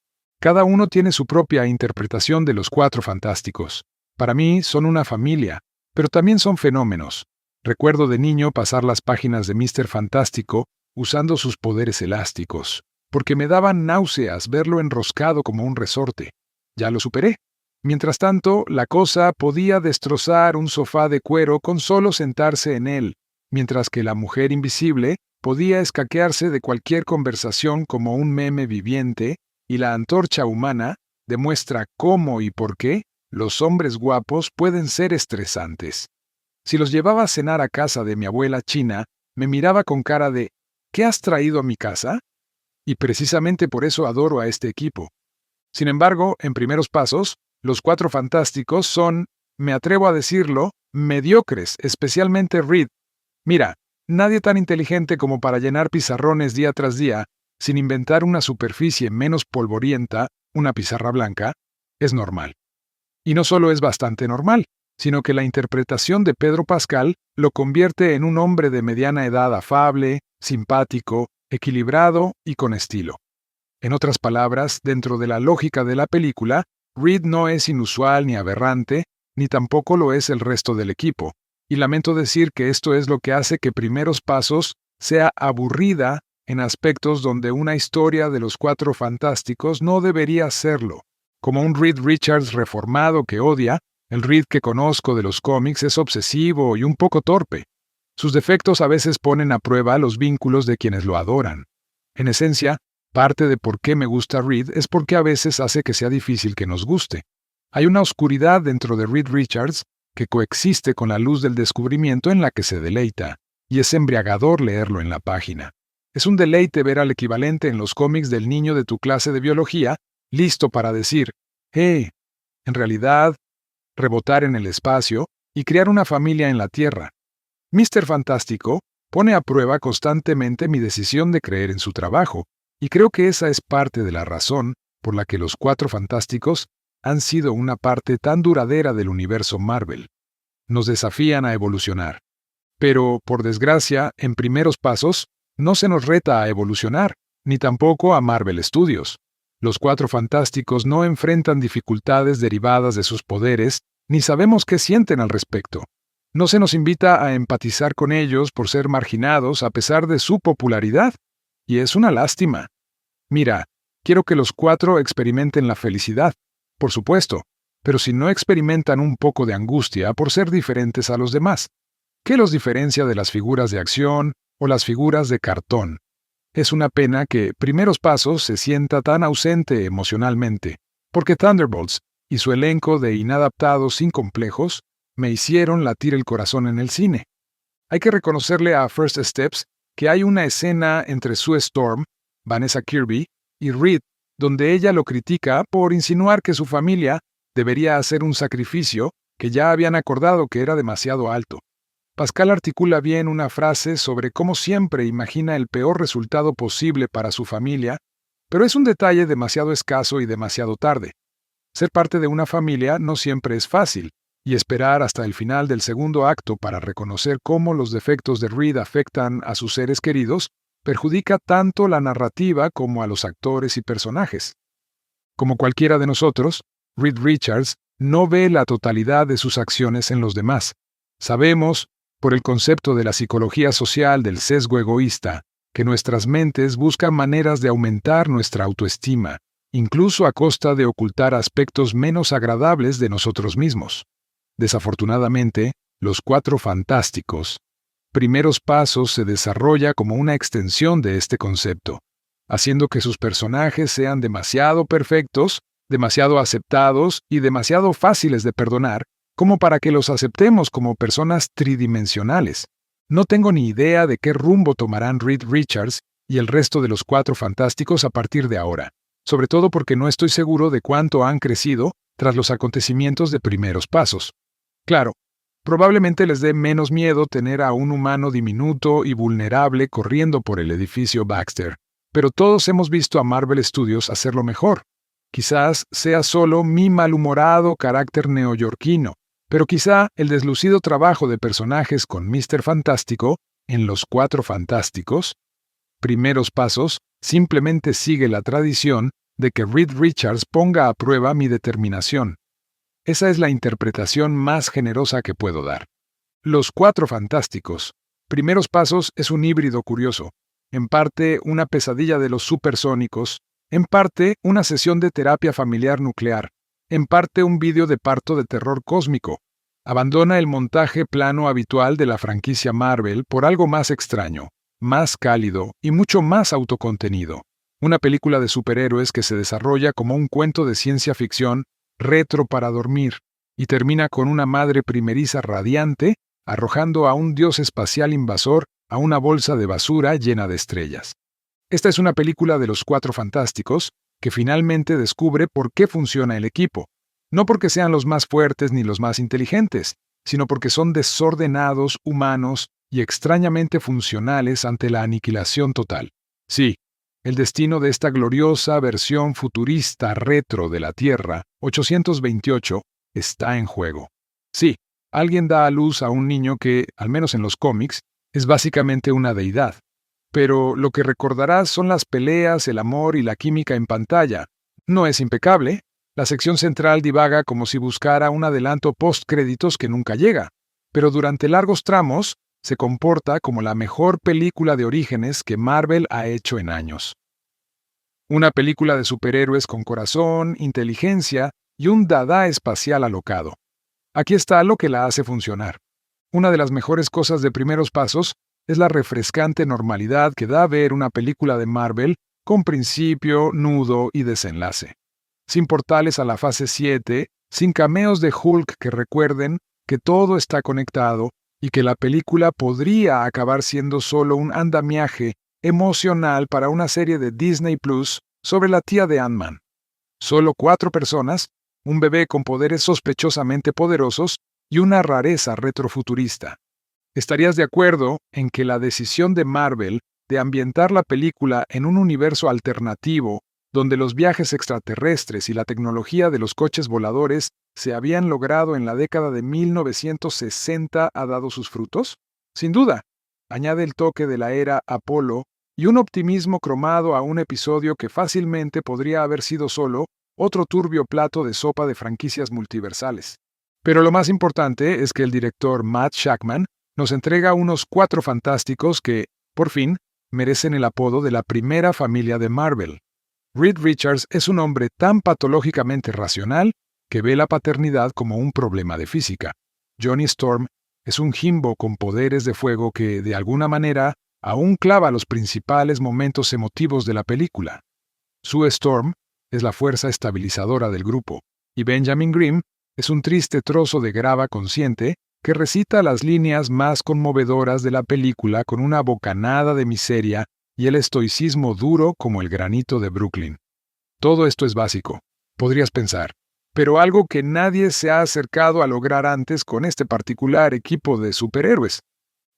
Cada uno tiene su propia interpretación de los Cuatro Fantásticos. Para mí son una familia, pero también son fenómenos. Recuerdo de niño pasar las páginas de Mr. Fantástico usando sus poderes elásticos, porque me daban náuseas verlo enroscado como un resorte. Ya lo superé. Mientras tanto, la Cosa podía destrozar un sofá de cuero con solo sentarse en él, mientras que la Mujer Invisible podía escaquearse de cualquier conversación como un meme viviente, y la Antorcha Humana demuestra cómo y por qué los hombres guapos pueden ser estresantes. Si los llevaba a cenar a casa de mi abuela china, me miraba con cara de ¿qué has traído a mi casa? Y precisamente por eso adoro a este equipo. Sin embargo, en Primeros Pasos, los Cuatro Fantásticos son, me atrevo a decirlo, mediocres, especialmente Reed. Mira, nadie tan inteligente como para llenar pizarrones día tras día, sin inventar una superficie menos polvorienta, una pizarra blanca, es normal. Y no solo es bastante normal, sino que la interpretación de Pedro Pascal lo convierte en un hombre de mediana edad afable, simpático, equilibrado y con estilo. En otras palabras, dentro de la lógica de la película, Reed no es inusual ni aberrante, ni tampoco lo es el resto del equipo, y lamento decir que esto es lo que hace que Primeros Pasos sea aburrida en aspectos donde una historia de los Cuatro Fantásticos no debería serlo. Como un Reed Richards reformado que odia, el Reed que conozco de los cómics es obsesivo y un poco torpe. Sus defectos a veces ponen a prueba los vínculos de quienes lo adoran. En esencia, parte de por qué me gusta Reed es porque a veces hace que sea difícil que nos guste. Hay una oscuridad dentro de Reed Richards que coexiste con la luz del descubrimiento en la que se deleita, y es embriagador leerlo en la página. Es un deleite ver al equivalente en los cómics del niño de tu clase de biología, listo para decir, en realidad, rebotar en el espacio y crear una familia en la Tierra. Mr. Fantástico pone a prueba constantemente mi decisión de creer en su trabajo, y creo que esa es parte de la razón por la que los Cuatro Fantásticos han sido una parte tan duradera del universo Marvel. Nos desafían a evolucionar. Pero, por desgracia, en Primeros Pasos, no se nos reta a evolucionar, ni tampoco a Marvel Studios. Los Cuatro Fantásticos no enfrentan dificultades derivadas de sus poderes, ni sabemos qué sienten al respecto. No se nos invita a empatizar con ellos por ser marginados a pesar de su popularidad. Y es una lástima. Mira, quiero que los cuatro experimenten la felicidad, por supuesto, pero si no experimentan un poco de angustia por ser diferentes a los demás, ¿qué los diferencia de las figuras de acción o las figuras de cartón? Es una pena que Primeros Pasos se sienta tan ausente emocionalmente, porque Thunderbolts y su elenco de inadaptados sin complejos me hicieron latir el corazón en el cine. Hay que reconocerle a First Steps que hay una escena entre Sue Storm, Vanessa Kirby y Reed, donde ella lo critica por insinuar que su familia debería hacer un sacrificio que ya habían acordado que era demasiado alto. Pascal articula bien una frase sobre cómo siempre imagina el peor resultado posible para su familia, pero es un detalle demasiado escaso y demasiado tarde. Ser parte de una familia no siempre es fácil, y esperar hasta el final del segundo acto para reconocer cómo los defectos de Reed afectan a sus seres queridos perjudica tanto la narrativa como a los actores y personajes. Como cualquiera de nosotros, Reed Richards no ve la totalidad de sus acciones en los demás. Sabemos, por el concepto de la psicología social del sesgo egoísta, que nuestras mentes buscan maneras de aumentar nuestra autoestima, incluso a costa de ocultar aspectos menos agradables de nosotros mismos. Desafortunadamente, los Cuatro Fantásticos, Primeros Pasos se desarrolla como una extensión de este concepto, haciendo que sus personajes sean demasiado perfectos, demasiado aceptados y demasiado fáciles de perdonar, como para que los aceptemos como personas tridimensionales. No tengo ni idea de qué rumbo tomarán Reed Richards y el resto de los Cuatro Fantásticos a partir de ahora, sobre todo porque no estoy seguro de cuánto han crecido tras los acontecimientos de Primeros Pasos. Claro, probablemente les dé menos miedo tener a un humano diminuto y vulnerable corriendo por el edificio Baxter, pero todos hemos visto a Marvel Studios hacerlo mejor. Quizás sea solo mi malhumorado carácter neoyorquino, pero quizá el deslucido trabajo de personajes con Mr. Fantástico en Los Cuatro Fantásticos, Primeros Pasos, simplemente sigue la tradición de que Reed Richards ponga a prueba mi determinación. Esa es la interpretación más generosa que puedo dar. Los Cuatro Fantásticos, Primeros Pasos es un híbrido curioso, en parte una pesadilla de los supersónicos, en parte una sesión de terapia familiar nuclear, en parte un vídeo de parto de terror cósmico. Abandona el montaje plano habitual de la franquicia Marvel por algo más extraño, más cálido y mucho más autocontenido. Una película de superhéroes que se desarrolla como un cuento de ciencia ficción retro para dormir, y termina con una madre primeriza radiante arrojando a un dios espacial invasor a una bolsa de basura llena de estrellas. Esta es una película de los Cuatro Fantásticos que finalmente descubre por qué funciona el equipo, no porque sean los más fuertes ni los más inteligentes, sino porque son desordenados, humanos y extrañamente funcionales ante la aniquilación total. Sí, el destino de esta gloriosa versión futurista retro de la Tierra, 828, está en juego. Sí, alguien da a luz a un niño que, al menos en los cómics, es básicamente una deidad. Pero lo que recordarás son las peleas, el amor y la química en pantalla. No es impecable. La sección central divaga como si buscara un adelanto post-créditos que nunca llega, pero durante largos tramos se comporta como la mejor película de orígenes que Marvel ha hecho en años. Una película de superhéroes con corazón, inteligencia y un dada espacial alocado. Aquí está lo que la hace funcionar. Una de las mejores cosas de Primeros Pasos es la refrescante normalidad que da ver una película de Marvel con principio, nudo y desenlace. Sin portales a la fase 7, sin cameos de Hulk que recuerden que todo está conectado y que la película podría acabar siendo solo un andamiaje emocional para una serie de Disney Plus sobre la tía de Ant-Man. Solo 4 personas, un bebé con poderes sospechosamente poderosos y una rareza retrofuturista. ¿Estarías de acuerdo en que la decisión de Marvel de ambientar la película en un universo alternativo donde los viajes extraterrestres y la tecnología de los coches voladores se habían logrado en la década de 1960 ha dado sus frutos? Sin duda, añade el toque de la era Apolo y un optimismo cromado a un episodio que fácilmente podría haber sido solo otro turbio plato de sopa de franquicias multiversales. Pero lo más importante es que el director Matt Shakman nos entrega unos 4 fantásticos que, por fin, merecen el apodo de la primera familia de Marvel. Reed Richards es un hombre tan patológicamente racional que ve la paternidad como un problema de física. Johnny Storm es un Jimbo con poderes de fuego que, de alguna manera, aún clava los principales momentos emotivos de la película. Sue Storm es la fuerza estabilizadora del grupo, y Benjamin Grimm es un triste trozo de grava consciente que recita las líneas más conmovedoras de la película con una bocanada de miseria y el estoicismo duro como el granito de Brooklyn. Todo esto es básico, podrías pensar, pero algo que nadie se ha acercado a lograr antes con este particular equipo de superhéroes.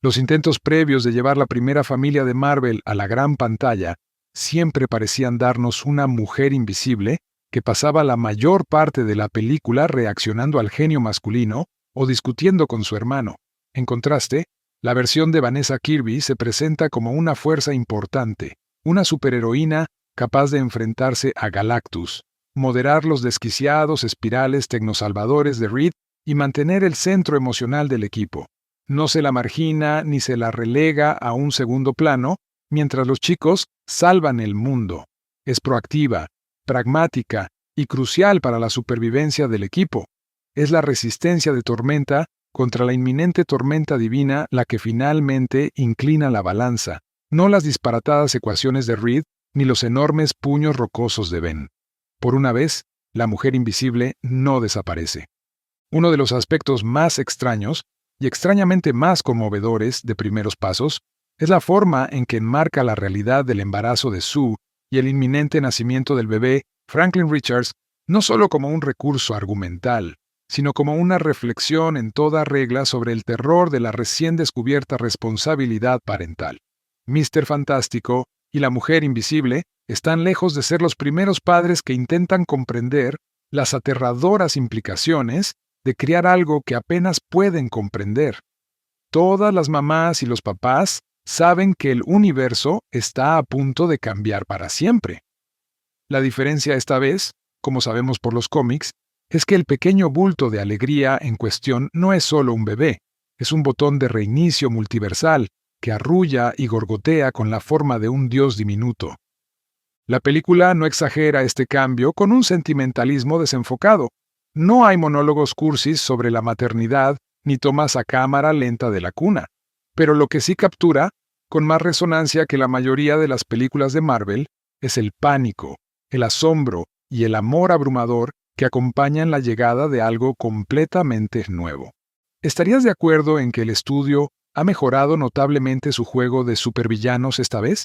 Los intentos previos de llevar la primera familia de Marvel a la gran pantalla siempre parecían darnos una mujer invisible que pasaba la mayor parte de la película reaccionando al genio masculino o discutiendo con su hermano. En contraste, la versión de Vanessa Kirby se presenta como una fuerza importante, una superheroína capaz de enfrentarse a Galactus, moderar los desquiciados espirales tecnosalvadores de Reed y mantener el centro emocional del equipo. No se la margina ni se la relega a un segundo plano, mientras los chicos salvan el mundo. Es proactiva, pragmática y crucial para la supervivencia del equipo. Es la resistencia de Tormenta contra la inminente tormenta divina la que finalmente inclina la balanza, no las disparatadas ecuaciones de Reed ni los enormes puños rocosos de Ben. Por una vez, la mujer invisible no desaparece. Uno de los aspectos más extraños, y extrañamente más conmovedores de Primeros Pasos, es la forma en que enmarca la realidad del embarazo de Sue y el inminente nacimiento del bebé Franklin Richards no solo como un recurso argumental, sino como una reflexión en toda regla sobre el terror de la recién descubierta responsabilidad parental. Mr. Fantástico y la Mujer Invisible están lejos de ser los primeros padres que intentan comprender las aterradoras implicaciones de criar algo que apenas pueden comprender. Todas las mamás y los papás saben que el universo está a punto de cambiar para siempre. La diferencia esta vez, como sabemos por los cómics, es que el pequeño bulto de alegría en cuestión no es solo un bebé, es un botón de reinicio multiversal que arrulla y gorgotea con la forma de un dios diminuto. La película no exagera este cambio con un sentimentalismo desenfocado. No hay monólogos cursis sobre la maternidad ni tomas a cámara lenta de la cuna, pero lo que sí captura, con más resonancia que la mayoría de las películas de Marvel, es el pánico, el asombro y el amor abrumador que acompañan la llegada de algo completamente nuevo. ¿Estarías de acuerdo en que el estudio ha mejorado notablemente su juego de supervillanos esta vez?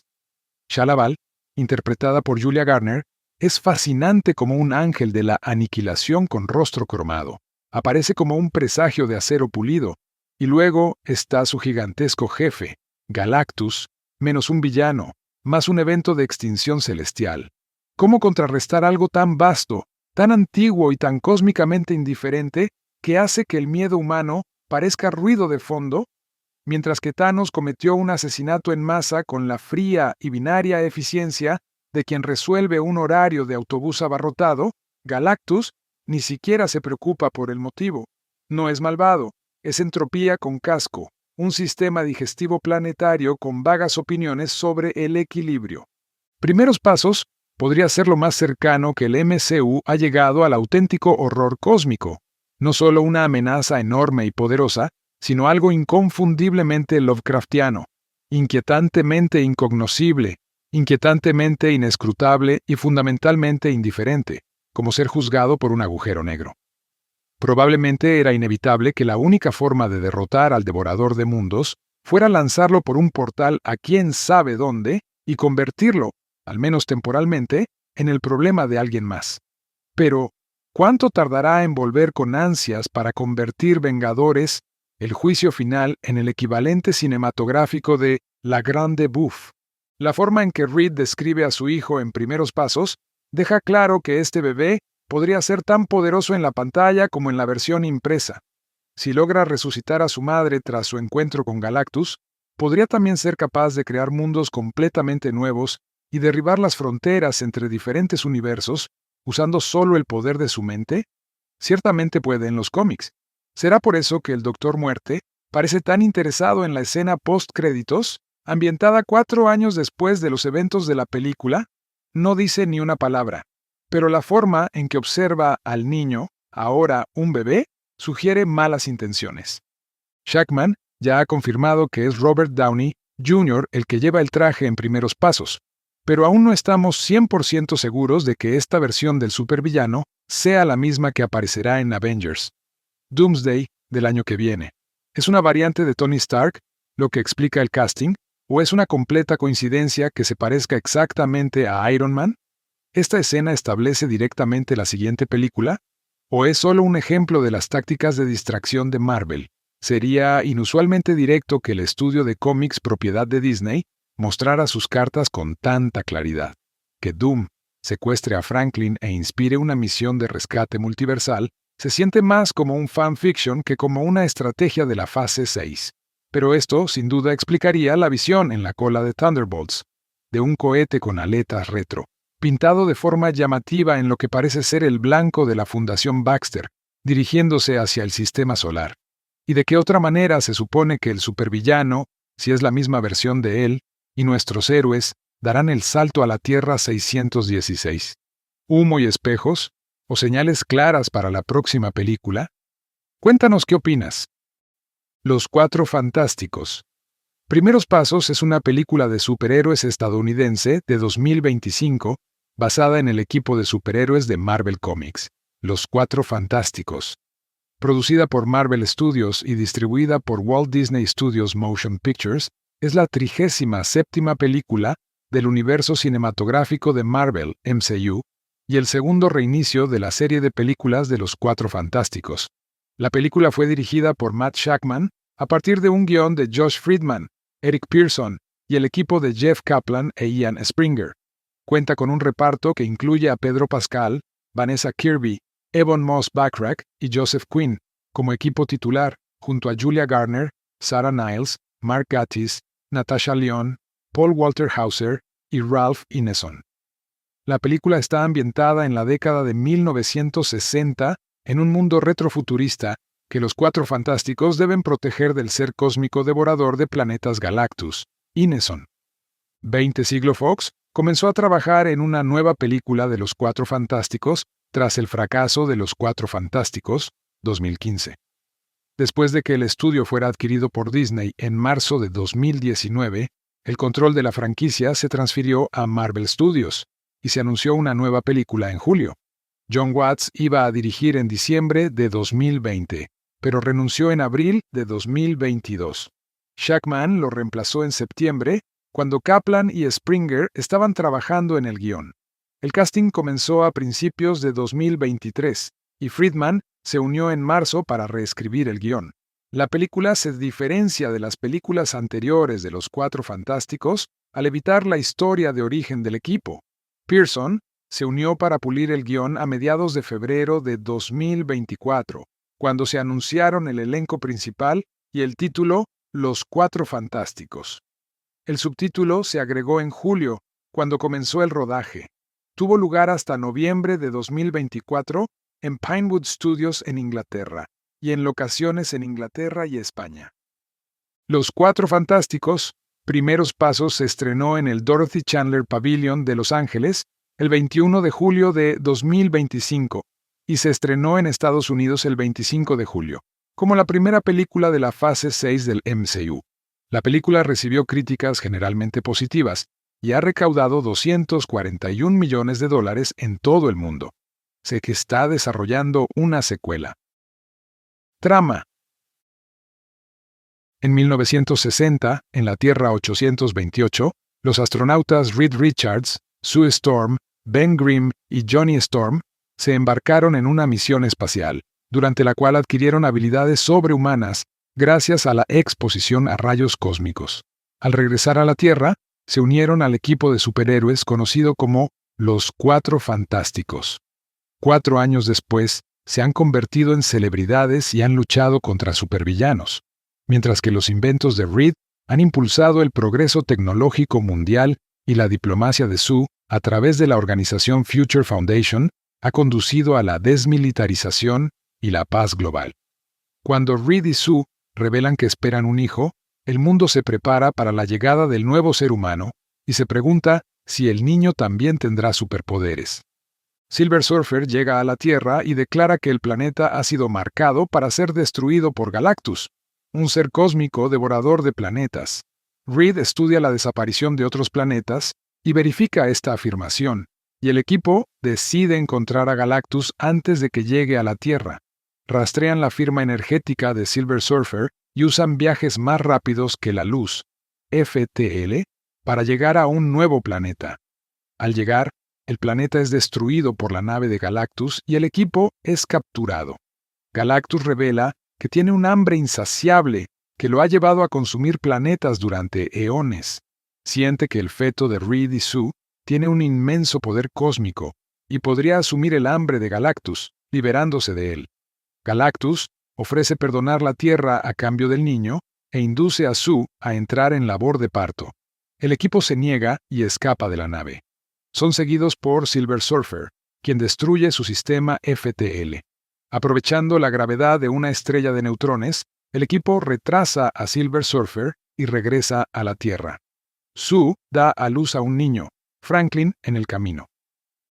Shalla-Bal, interpretada por Julia Garner, es fascinante como un ángel de la aniquilación con rostro cromado. Aparece como un presagio de acero pulido, y luego está su gigantesco jefe, Galactus, menos un villano, más un evento de extinción celestial. ¿Cómo contrarrestar algo tan vasto, tan antiguo y tan cósmicamente indiferente que hace que el miedo humano parezca ruido de fondo, mientras que Thanos cometió un asesinato en masa con la fría y binaria eficiencia de quien resuelve un horario de autobús abarrotado, Galactus ni siquiera se preocupa por el motivo. No es malvado, es entropía con casco, un sistema digestivo planetario con vagas opiniones sobre el equilibrio. Primeros Pasos podría ser lo más cercano que el MCU ha llegado al auténtico horror cósmico, no solo una amenaza enorme y poderosa, sino algo inconfundiblemente Lovecraftiano, inquietantemente incognoscible, inquietantemente inescrutable y fundamentalmente indiferente, como ser juzgado por un agujero negro. Probablemente era inevitable que la única forma de derrotar al devorador de mundos fuera lanzarlo por un portal a quién sabe dónde y convertirlo, al menos temporalmente, en el problema de alguien más. Pero, ¿cuánto tardará en volver con ansias para convertir Vengadores, el juicio final, en el equivalente cinematográfico de La Grande Bouffe? La forma en que Reed describe a su hijo en Primeros Pasos deja claro que este bebé podría ser tan poderoso en la pantalla como en la versión impresa. Si logra resucitar a su madre tras su encuentro con Galactus, podría también ser capaz de crear mundos completamente nuevos y derribar las fronteras entre diferentes universos usando solo el poder de su mente. Ciertamente puede en los cómics. ¿Será por eso que el Doctor Muerte parece tan interesado en la escena post-créditos, ambientada 4 años después de los eventos de la película? No dice ni una palabra, pero la forma en que observa al niño, ahora un bebé, sugiere malas intenciones. Shackman ya ha confirmado que es Robert Downey Jr. el que lleva el traje en Primeros Pasos, pero aún no estamos 100% seguros de que esta versión del supervillano sea la misma que aparecerá en Avengers Doomsday del año que viene. ¿Es una variante de Tony Stark, lo que explica el casting, o es una completa coincidencia que se parezca exactamente a Iron Man? ¿Esta escena establece directamente la siguiente película? ¿O es solo un ejemplo de las tácticas de distracción de Marvel? Sería inusualmente directo que el estudio de cómics propiedad de Disney mostrara sus cartas con tanta claridad. Que Doom secuestre a Franklin e inspire una misión de rescate multiversal se siente más como un fanfiction que como una estrategia de la fase 6. Pero esto, sin duda, explicaría la visión en la cola de Thunderbolts, de un cohete con aletas retro, pintado de forma llamativa en lo que parece ser el blanco de la Fundación Baxter, dirigiéndose hacia el sistema solar. ¿Y de qué otra manera se supone que el supervillano, si es la misma versión de él, y nuestros héroes darán el salto a la Tierra 616? ¿Humo y espejos? ¿O señales claras para la próxima película? Cuéntanos qué opinas. Los Cuatro Fantásticos. Primeros Pasos es una película de superhéroes estadounidense de 2025 basada en el equipo de superhéroes de Marvel Comics, Los Cuatro Fantásticos. Producida por Marvel Studios y distribuida por Walt Disney Studios Motion Pictures, es la 37ª película del universo cinematográfico de Marvel, MCU, y el segundo reinicio de la serie de películas de Los Cuatro Fantásticos. La película fue dirigida por Matt Shakman a partir de un guión de Josh Friedman, Eric Pearson y el equipo de Jeff Kaplan e Ian Springer. Cuenta con un reparto que incluye a Pedro Pascal, Vanessa Kirby, Ebon Moss-Backrack y Joseph Quinn como equipo titular, junto a Julia Garner, Sarah Niles, Mark Gatiss, Natasha Lyonne, Paul Walter Hauser y Ralph Ineson. La película está ambientada en la década de 1960 en un mundo retrofuturista que los Cuatro Fantásticos deben proteger del ser cósmico devorador de planetas Galactus, Ineson. 20 Siglo Fox comenzó a trabajar en una nueva película de los Cuatro Fantásticos tras el fracaso de Los Cuatro Fantásticos, 2015. Después de que el estudio fuera adquirido por Disney en marzo de 2019, el control de la franquicia se transfirió a Marvel Studios y se anunció una nueva película en julio. John Watts iba a dirigir en diciembre de 2020, pero renunció en abril de 2022. Shakman lo reemplazó en septiembre, cuando Kaplan y Springer estaban trabajando en el guión. El casting comenzó a principios de 2023, y Friedman se unió en marzo para reescribir el guión. La película se diferencia de las películas anteriores de Los Cuatro Fantásticos al evitar la historia de origen del equipo. Pearson se unió para pulir el guión a mediados de febrero de 2024, cuando se anunciaron el elenco principal y el título Los Cuatro Fantásticos. El subtítulo se agregó en julio, cuando comenzó el rodaje. Tuvo lugar hasta noviembre de 2024 en Pinewood Studios en Inglaterra y en locaciones en Inglaterra y España. Los Cuatro Fantásticos, Primeros Pasos se estrenó en el Dorothy Chandler Pavilion de Los Ángeles el 21 de julio de 2025 y se estrenó en Estados Unidos el 25 de julio, como la primera película de la fase 6 del MCU. La película recibió críticas generalmente positivas y ha recaudado $241 millones en todo el mundo. Sé que está desarrollando una secuela. Trama. En 1960, en la Tierra 828, los astronautas Reed Richards, Sue Storm, Ben Grimm y Johnny Storm se embarcaron en una misión espacial, durante la cual adquirieron habilidades sobrehumanas gracias a la exposición a rayos cósmicos. Al regresar a la Tierra, se unieron al equipo de superhéroes conocido como los Cuatro Fantásticos. 4 años después, se han convertido en celebridades y han luchado contra supervillanos, mientras que los inventos de Reed han impulsado el progreso tecnológico mundial y la diplomacia de Sue, a través de la organización Future Foundation, ha conducido a la desmilitarización y la paz global. Cuando Reed y Sue revelan que esperan un hijo, el mundo se prepara para la llegada del nuevo ser humano y se pregunta si el niño también tendrá superpoderes. Silver Surfer llega a la Tierra y declara que el planeta ha sido marcado para ser destruido por Galactus, un ser cósmico devorador de planetas. Reed estudia la desaparición de otros planetas y verifica esta afirmación, y el equipo decide encontrar a Galactus antes de que llegue a la Tierra. Rastrean la firma energética de Silver Surfer y usan viajes más rápidos que la luz, FTL, para llegar a un nuevo planeta. Al llegar, el planeta es destruido por la nave de Galactus y el equipo es capturado. Galactus revela que tiene un hambre insaciable que lo ha llevado a consumir planetas durante eones. Siente que el feto de Reed y Sue tiene un inmenso poder cósmico y podría asumir el hambre de Galactus, liberándose de él. Galactus ofrece perdonar la Tierra a cambio del niño e induce a Sue a entrar en labor de parto. El equipo se niega y escapa de la nave. Son seguidos por Silver Surfer, quien destruye su sistema FTL. Aprovechando la gravedad de una estrella de neutrones, el equipo retrasa a Silver Surfer y regresa a la Tierra. Sue da a luz a un niño, Franklin, en el camino.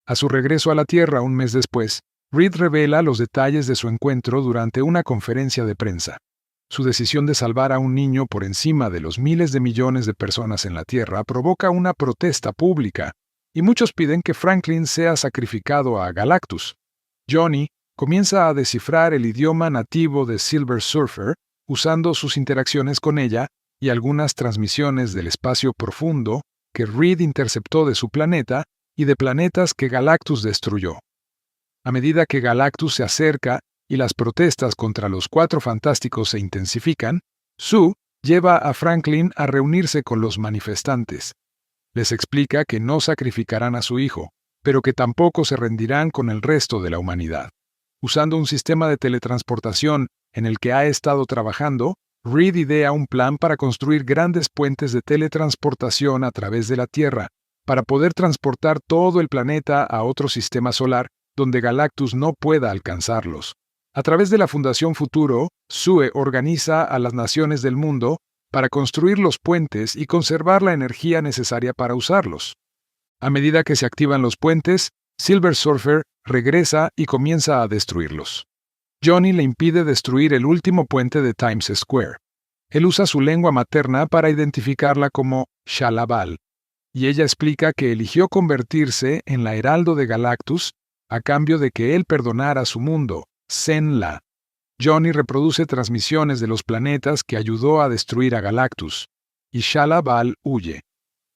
A su regreso a la Tierra un mes después, Reed revela los detalles de su encuentro durante una conferencia de prensa. Su decisión de salvar a un niño por encima de los miles de millones de personas en la Tierra provoca una protesta pública, y muchos piden que Franklin sea sacrificado a Galactus. Johnny comienza a descifrar el idioma nativo de Silver Surfer, usando sus interacciones con ella y algunas transmisiones del espacio profundo que Reed interceptó de su planeta y de planetas que Galactus destruyó. A medida que Galactus se acerca y las protestas contra los Cuatro Fantásticos se intensifican, Sue lleva a Franklin a reunirse con los manifestantes. Les explica que no sacrificarán a su hijo, pero que tampoco se rendirán con el resto de la humanidad. Usando un sistema de teletransportación en el que ha estado trabajando, Reed idea un plan para construir grandes puentes de teletransportación a través de la Tierra, para poder transportar todo el planeta a otro sistema solar donde Galactus no pueda alcanzarlos. A través de la Fundación Futuro, Sue organiza a las naciones del mundo para construir los puentes y conservar la energía necesaria para usarlos. A medida que se activan los puentes, Silver Surfer regresa y comienza a destruirlos. Johnny le impide destruir el último puente de Times Square. Él usa su lengua materna para identificarla como Shalla-Bal, y ella explica que eligió convertirse en la heraldo de Galactus a cambio de que él perdonara su mundo, Zen-La. Johnny reproduce transmisiones de los planetas que ayudó a destruir a Galactus, y Shalla-Bal huye.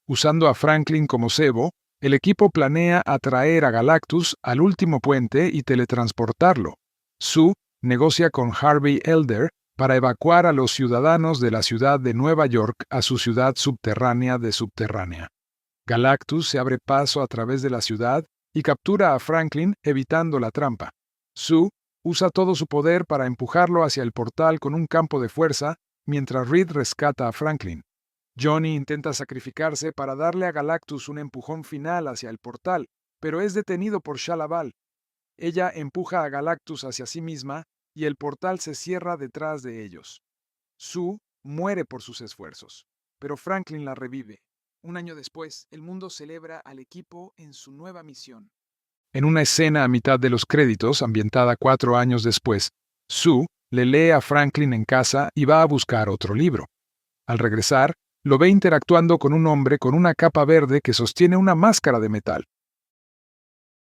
Usando a Franklin como cebo, el equipo planea atraer a Galactus al último puente y teletransportarlo. Sue negocia con Harvey Elder para evacuar a los ciudadanos de la ciudad de Nueva York a su ciudad subterránea de subterránea. Galactus se abre paso a través de la ciudad y captura a Franklin evitando la trampa. Sue usa todo su poder para empujarlo hacia el portal con un campo de fuerza, mientras Reed rescata a Franklin. Johnny intenta sacrificarse para darle a Galactus un empujón final hacia el portal, pero es detenido por Shalla-Bal. Ella empuja a Galactus hacia sí misma y el portal se cierra detrás de ellos. Sue muere por sus esfuerzos, pero Franklin la revive. Un año después, el mundo celebra al equipo en su nueva misión. En una escena a mitad de los créditos, ambientada 4 años después, Sue le lee a Franklin en casa y va a buscar otro libro. Al regresar, lo ve interactuando con un hombre con una capa verde que sostiene una máscara de metal.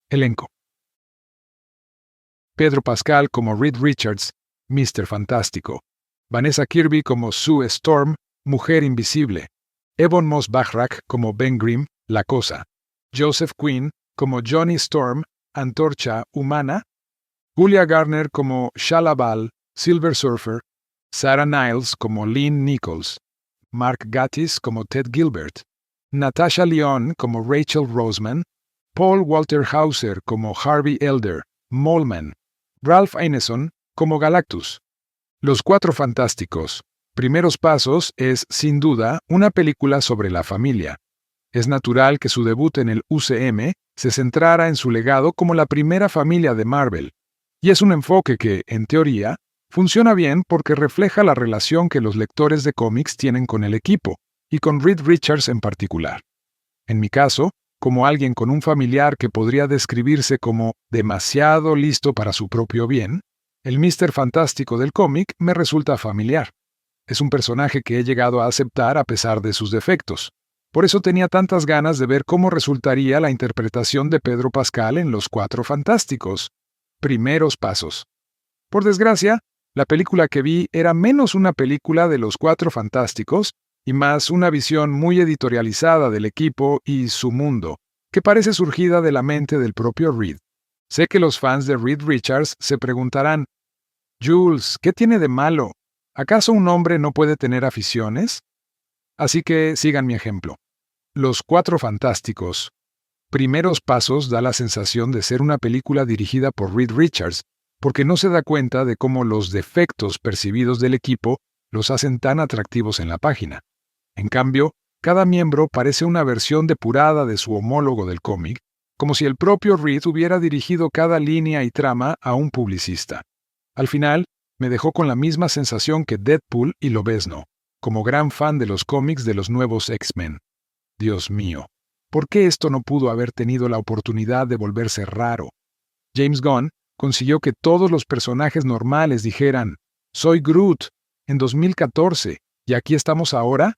Elenco: Pedro Pascal como Reed Richards, Mr. Fantástico. Vanessa Kirby como Sue Storm, Mujer Invisible. Ebon Moss-Bachrach como Ben Grimm, La Cosa. Joseph Quinn como Johnny Storm, Antorcha Humana. Julia Garner como Shalla-Bal, Silver Surfer. Sarah Niles como Lynn Nichols. Mark Gatiss como Ted Gilbert. Natasha Lyonne como Rachel Roseman. Paul Walter Hauser como Harvey Elder, Moleman. Ralph Ineson como Galactus. Los Cuatro Fantásticos. Primeros Pasos es, sin duda, una película sobre la familia. Es natural que su debut en el UCM se centrara en su legado como la primera familia de Marvel. Y es un enfoque que, en teoría, funciona bien porque refleja la relación que los lectores de cómics tienen con el equipo, y con Reed Richards en particular. En mi caso, como alguien con un familiar que podría describirse como demasiado listo para su propio bien, el Mr. Fantástico del cómic me resulta familiar. Es un personaje que he llegado a aceptar a pesar de sus defectos. Por eso tenía tantas ganas de ver cómo resultaría la interpretación de Pedro Pascal en Los Cuatro Fantásticos. Primeros Pasos. Por desgracia, la película que vi era menos una película de Los Cuatro Fantásticos y más una visión muy editorializada del equipo y su mundo, que parece surgida de la mente del propio Reed. Sé que los fans de Reed Richards se preguntarán, Jules, ¿qué tiene de malo? ¿Acaso un hombre no puede tener aficiones? Así que sigan mi ejemplo. Los Cuatro Fantásticos. Primeros Pasos da la sensación de ser una película dirigida por Reed Richards, porque no se da cuenta de cómo los defectos percibidos del equipo los hacen tan atractivos en la página. En cambio, cada miembro parece una versión depurada de su homólogo del cómic, como si el propio Reed hubiera dirigido cada línea y trama a un publicista. Al final, me dejó con la misma sensación que Deadpool y Lobezno, como gran fan de los cómics de los nuevos X-Men. Dios mío, ¿por qué esto no pudo haber tenido la oportunidad de volverse raro? James Gunn consiguió que todos los personajes normales dijeran, «Soy Groot», en 2014, ¿y aquí estamos ahora?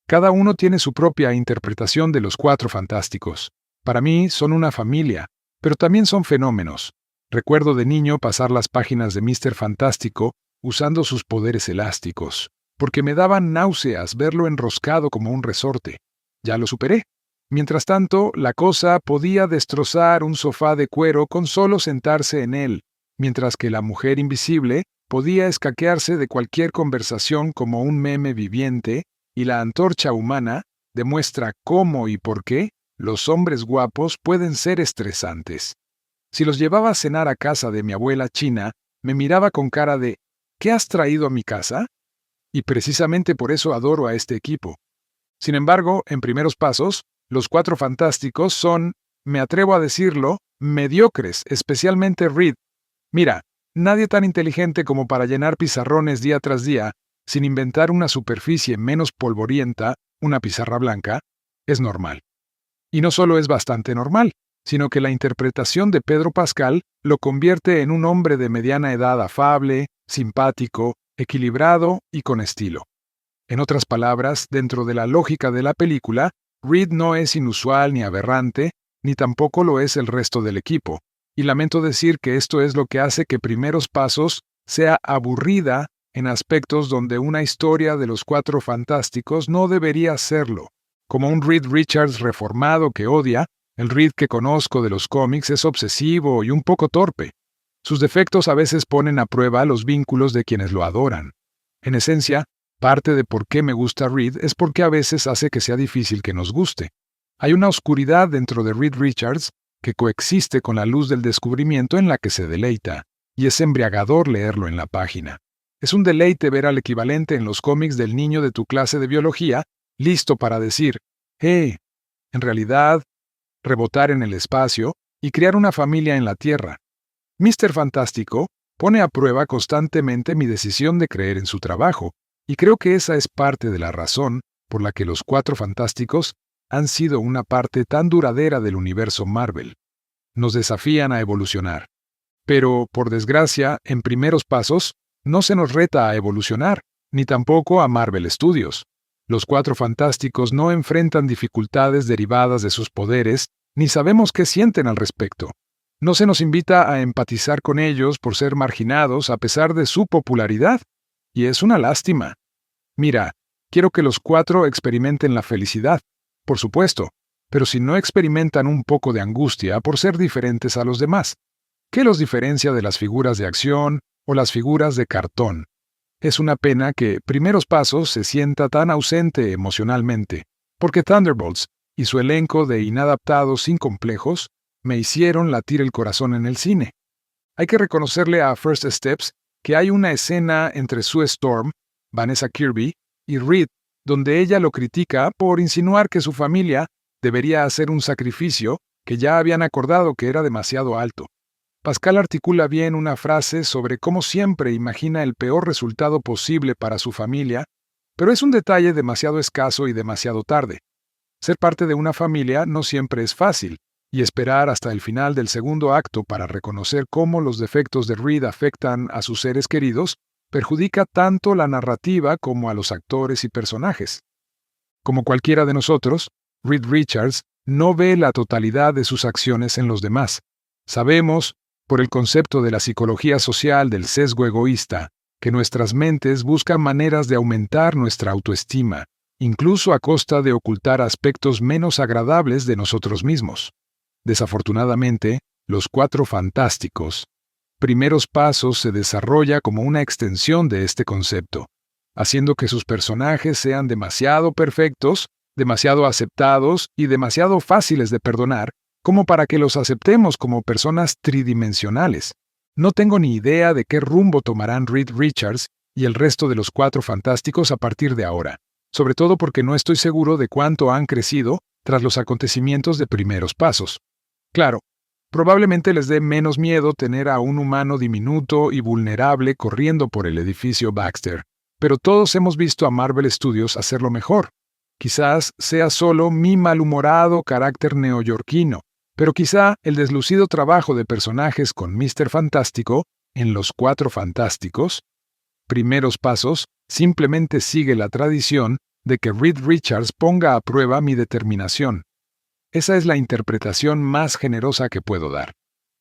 Cada uno tiene su propia interpretación de los Cuatro Fantásticos. Para mí son una familia, pero también son fenómenos. Recuerdo de niño pasar las páginas de Mr. Fantástico usando sus poderes elásticos, porque me daban náuseas verlo enroscado como un resorte. Ya lo superé. Mientras tanto, la Cosa podía destrozar un sofá de cuero con solo sentarse en él, mientras que la Mujer Invisible podía escaquearse de cualquier conversación como un meme viviente, y la Antorcha Humana demuestra cómo y por qué los hombres guapos pueden ser estresantes. Si los llevaba a cenar a casa de mi abuela china, me miraba con cara de ¿qué has traído a mi casa? Y precisamente por eso adoro a este equipo. Sin embargo, en Primeros Pasos, los Cuatro Fantásticos son, me atrevo a decirlo, mediocres, especialmente Reed. Mira, nadie tan inteligente como para llenar pizarrones día tras día, sin inventar una superficie menos polvorienta, una pizarra blanca, es normal. Y no solo es bastante normal, sino que la interpretación de Pedro Pascal lo convierte en un hombre de mediana edad afable, simpático, equilibrado y con estilo. En otras palabras, dentro de la lógica de la película, Reed no es inusual ni aberrante, ni tampoco lo es el resto del equipo, y lamento decir que esto es lo que hace que Primeros Pasos sea aburrida en aspectos donde una historia de los Cuatro Fantásticos no debería serlo. Como un Reed Richards reformado que odia, el Reed que conozco de los cómics es obsesivo y un poco torpe. Sus defectos a veces ponen a prueba los vínculos de quienes lo adoran. En esencia, parte de por qué me gusta Reed es porque a veces hace que sea difícil que nos guste. Hay una oscuridad dentro de Reed Richards que coexiste con la luz del descubrimiento en la que se deleita. y es embriagador leerlo en la página. Es un deleite ver al equivalente en los cómics del niño de tu clase de biología, listo para decir, en realidad, rebotar en el espacio y crear una familia en la Tierra. Mr. Fantástico pone a prueba constantemente mi decisión de creer en su trabajo, y creo que esa es parte de la razón por la que los Cuatro Fantásticos han sido una parte tan duradera del universo Marvel. Nos desafían a evolucionar. Pero, por desgracia, en Primeros Pasos, no se nos reta a evolucionar, ni tampoco a Marvel Studios. Los Cuatro Fantásticos no enfrentan dificultades derivadas de sus poderes, ni sabemos qué sienten al respecto. No se nos invita a empatizar con ellos por ser marginados a pesar de su popularidad. Y es una lástima. Mira, quiero que los cuatro experimenten la felicidad, por supuesto, pero si no experimentan un poco de angustia por ser diferentes a los demás, ¿qué los diferencia de las figuras de acción o las figuras de cartón? Es una pena que Primeros Pasos se sienta tan ausente emocionalmente, porque Thunderbolts y su elenco de inadaptados sin complejos me hicieron latir el corazón en el cine. Hay que reconocerle a First Steps que hay una escena entre Sue Storm, Vanessa Kirby y Reed, donde ella lo critica por insinuar que su familia debería hacer un sacrificio que ya habían acordado que era demasiado alto. Pascal articula bien una frase sobre cómo siempre imagina el peor resultado posible para su familia, pero es un detalle demasiado escaso y demasiado tarde. Ser parte de una familia no siempre es fácil, y esperar hasta el final del segundo acto para reconocer cómo los defectos de Reed afectan a sus seres queridos perjudica tanto la narrativa como a los actores y personajes. Como cualquiera de nosotros, Reed Richards no ve la totalidad de sus acciones en los demás. Sabemos, por el concepto de la psicología social del sesgo egoísta, que nuestras mentes buscan maneras de aumentar nuestra autoestima, incluso a costa de ocultar aspectos menos agradables de nosotros mismos. Desafortunadamente, los Cuatro Fantásticos, Primeros Pasos se desarrolla como una extensión de este concepto, haciendo que sus personajes sean demasiado perfectos, demasiado aceptados y demasiado fáciles de perdonar, como para que los aceptemos como personas tridimensionales. No tengo ni idea de qué rumbo tomarán Reed Richards y el resto de los Cuatro Fantásticos a partir de ahora, sobre todo porque no estoy seguro de cuánto han crecido tras los acontecimientos de Primeros Pasos. Claro, probablemente les dé menos miedo tener a un humano diminuto y vulnerable corriendo por el edificio Baxter, pero todos hemos visto a Marvel Studios hacerlo mejor. Quizás sea solo mi malhumorado carácter neoyorquino, pero quizá el deslucido trabajo de personajes con Mr. Fantástico en Los Cuatro Fantásticos, Primeros Pasos, simplemente sigue la tradición de que Reed Richards ponga a prueba mi determinación. Esa es la interpretación más generosa que puedo dar.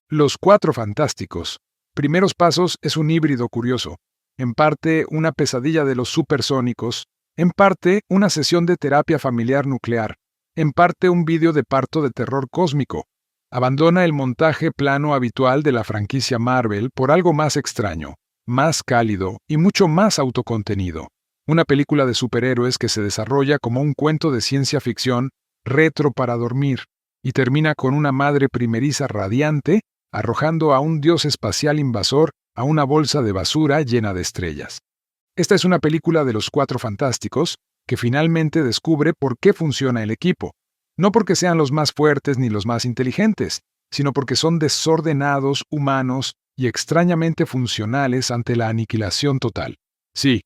Los Cuatro Fantásticos, Primeros Pasos es un híbrido curioso, en parte una pesadilla de los supersónicos, en parte una sesión de terapia familiar nuclear, en parte un vídeo de parto de terror cósmico. Abandona el montaje plano habitual de la franquicia Marvel por algo más extraño, más cálido y mucho más autocontenido. Una película de superhéroes que se desarrolla como un cuento de ciencia ficción retro para dormir, y termina con una madre primeriza radiante arrojando a un dios espacial invasor a una bolsa de basura llena de estrellas. Esta es una película de los Cuatro Fantásticos que finalmente descubre por qué funciona el equipo, no porque sean los más fuertes ni los más inteligentes, sino porque son desordenados, humanos y extrañamente funcionales ante la aniquilación total. Sí,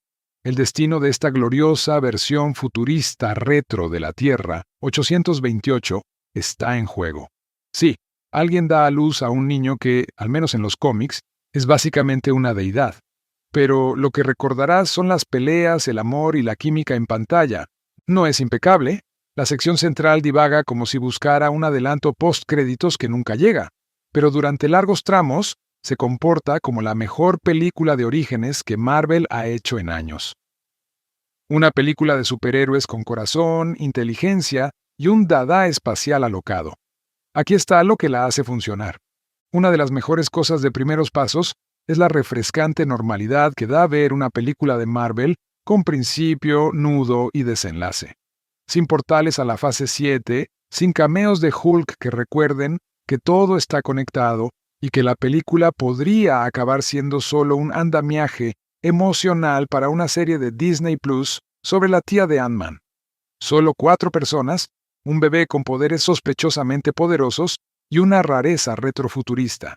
el destino de esta gloriosa versión futurista retro de la Tierra, 828, está en juego. Sí, alguien da a luz a un niño que, al menos en los cómics, es básicamente una deidad. Pero lo que recordarás son las peleas, el amor y la química en pantalla. No es impecable. La sección central divaga como si buscara un adelanto post-créditos que nunca llega, pero durante largos tramos se comporta como la mejor película de orígenes que Marvel ha hecho en años. Una película de superhéroes con corazón, inteligencia y un dada espacial alocado. Aquí está lo que la hace funcionar. Una de las mejores cosas de Primeros Pasos es la refrescante normalidad que da ver una película de Marvel con principio, nudo y desenlace. Sin portales a la fase 7, sin cameos de Hulk que recuerden que todo está conectado y que la película podría acabar siendo solo un andamiaje emocional para una serie de Disney Plus sobre la tía de Ant-Man. Solo 4 personas, un bebé con poderes sospechosamente poderosos y una rareza retrofuturista.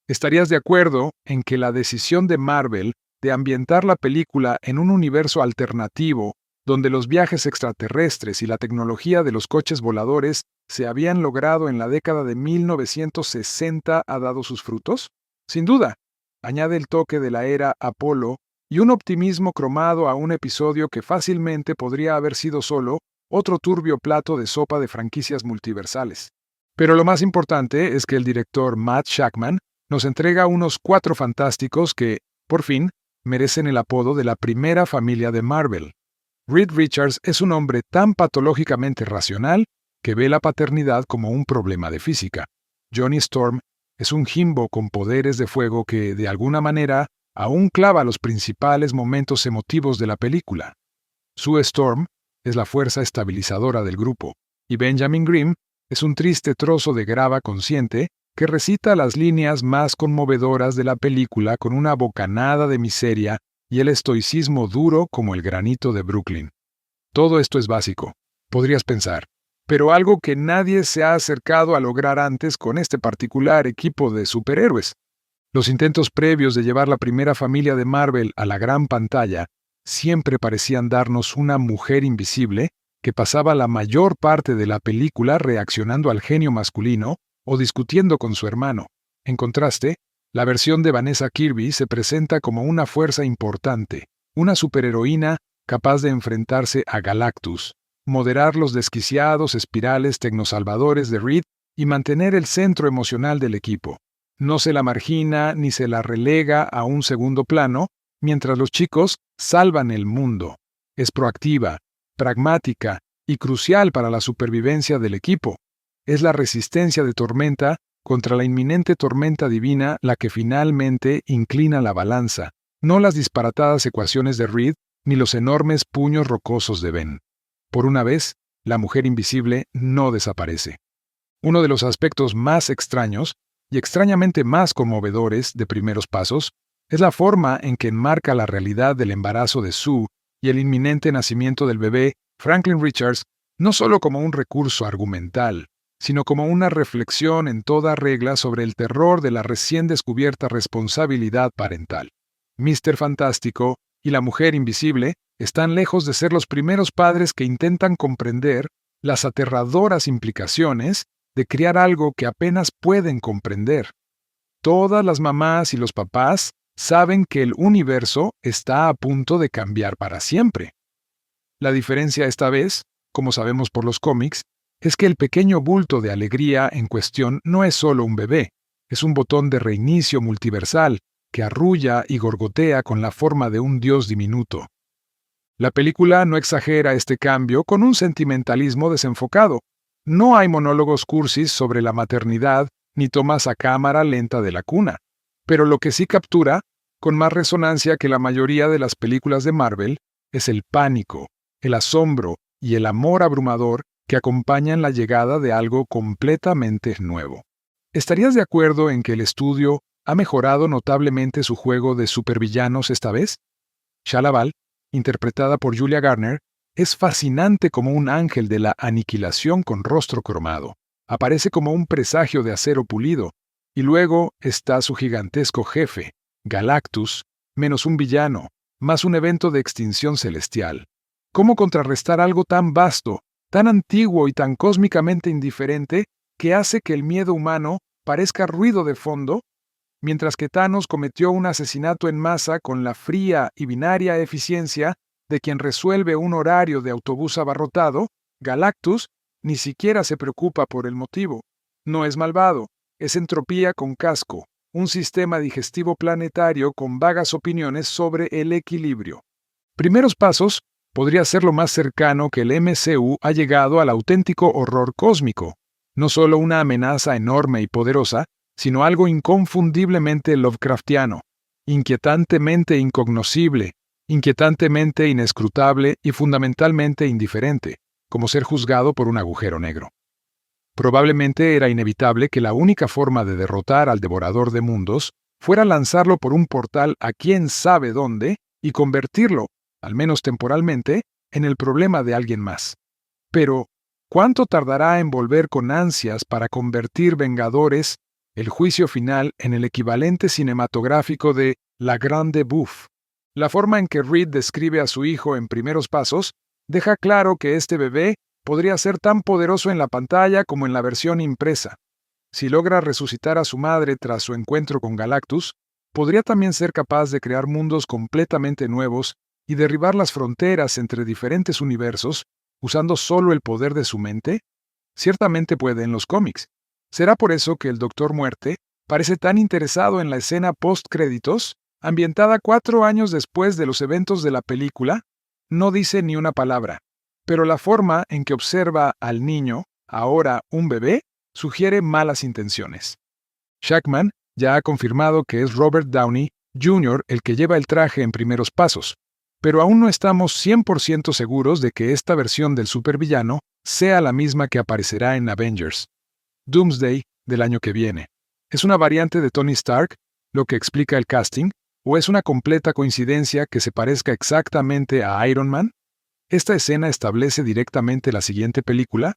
¿Estarías de acuerdo en que la decisión de Marvel de ambientar la película en un universo alternativo, donde los viajes extraterrestres y la tecnología de los coches voladores se habían logrado en la década de 1960, ha dado sus frutos? Sin duda, añade el toque de la era Apolo y un optimismo cromado a un episodio que fácilmente podría haber sido solo otro turbio plato de sopa de franquicias multiversales. Pero lo más importante es que el director Matt Shakman nos entrega unos 4 fantásticos que, por fin, merecen el apodo de la primera familia de Marvel. Reed Richards es un hombre tan patológicamente racional que ve la paternidad como un problema de física. Johnny Storm es un Jimbo con poderes de fuego que, de alguna manera, aún clava los principales momentos emotivos de la película. Sue Storm es la fuerza estabilizadora del grupo, y Benjamin Grimm es un triste trozo de grava consciente que recita las líneas más conmovedoras de la película con una bocanada de miseria y el estoicismo duro como el granito de Brooklyn. Todo esto es básico, podrías pensar, pero algo que nadie se ha acercado a lograr antes con este particular equipo de superhéroes. Los intentos previos de llevar la primera familia de Marvel a la gran pantalla siempre parecían darnos una mujer invisible que pasaba la mayor parte de la película reaccionando al genio masculino o discutiendo con su hermano. En contraste, la versión de Vanessa Kirby se presenta como una fuerza importante, una superheroína capaz de enfrentarse a Galactus, moderar los desquiciados espirales tecnosalvadores de Reed y mantener el centro emocional del equipo. No se la margina ni se la relega a un segundo plano, mientras los chicos salvan el mundo. Es proactiva, pragmática y crucial para la supervivencia del equipo. Es la resistencia de Tormenta contra la inminente tormenta divina la que finalmente inclina la balanza, no las disparatadas ecuaciones de Reed ni los enormes puños rocosos de Ben. Por una vez, la mujer invisible no desaparece. Uno de los aspectos más extraños y extrañamente más conmovedores de Primeros Pasos es la forma en que enmarca la realidad del embarazo de Sue y el inminente nacimiento del bebé Franklin Richards no solo como un recurso argumental, sino como una reflexión en toda regla sobre el terror de la recién descubierta responsabilidad parental. Mr. Fantástico y la mujer invisible están lejos de ser los primeros padres que intentan comprender las aterradoras implicaciones de criar algo que apenas pueden comprender. Todas las mamás y los papás saben que el universo está a punto de cambiar para siempre. La diferencia esta vez, como sabemos por los cómics, es que el pequeño bulto de alegría en cuestión no es solo un bebé, es un botón de reinicio multiversal que arrulla y gorgotea con la forma de un dios diminuto. La película no exagera este cambio con un sentimentalismo desenfocado. No hay monólogos cursis sobre la maternidad ni tomas a cámara lenta de la cuna, pero lo que sí captura, con más resonancia que la mayoría de las películas de Marvel, es el pánico, el asombro y el amor abrumador que acompañan la llegada de algo completamente nuevo. ¿Estarías de acuerdo en que el estudio ha mejorado notablemente su juego de supervillanos esta vez? Shia LaBeouf, interpretada por Julia Garner, es fascinante como un ángel de la aniquilación con rostro cromado. Aparece como un presagio de acero pulido, y luego está su gigantesco jefe, Galactus, menos un villano, más un evento de extinción celestial. ¿Cómo contrarrestar algo tan vasto, tan antiguo y tan cósmicamente indiferente que hace que el miedo humano parezca ruido de fondo, mientras que Thanos cometió un asesinato en masa con la fría y binaria eficiencia de quien resuelve un horario de autobús abarrotado? Galactus ni siquiera se preocupa por el motivo. No es malvado, es entropía con casco, un sistema digestivo planetario con vagas opiniones sobre el equilibrio. Primeros Pasos podría ser lo más cercano que el MCU ha llegado al auténtico horror cósmico, no solo una amenaza enorme y poderosa, sino algo inconfundiblemente Lovecraftiano, inquietantemente incognoscible, inquietantemente inescrutable y fundamentalmente indiferente, como ser juzgado por un agujero negro. Probablemente era inevitable que la única forma de derrotar al devorador de mundos fuera lanzarlo por un portal a quién sabe dónde y convertirlo, al menos temporalmente, en el problema de alguien más. Pero, ¿cuánto tardará en volver con ansias para convertir Vengadores, el juicio final, en el equivalente cinematográfico de La Grande Bouffe? La forma en que Reed describe a su hijo en Primeros Pasos deja claro que este bebé podría ser tan poderoso en la pantalla como en la versión impresa. Si logra resucitar a su madre tras su encuentro con Galactus, podría también ser capaz de crear mundos completamente nuevos y derribar las fronteras entre diferentes universos usando solo el poder de su mente. Ciertamente puede en los cómics. ¿Será por eso que el Doctor Muerte parece tan interesado en la escena post-créditos, ambientada 4 años después de los eventos de la película? No dice ni una palabra, pero la forma en que observa al niño, ahora un bebé, sugiere malas intenciones. Shackman ya ha confirmado que es Robert Downey Jr. el que lleva el traje en Primeros Pasos, pero aún no estamos 100% seguros de que esta versión del supervillano sea la misma que aparecerá en Avengers Doomsday del año que viene. ¿Es una variante de Tony Stark, lo que explica el casting, o es una completa coincidencia que se parezca exactamente a Iron Man? ¿Esta escena establece directamente la siguiente película?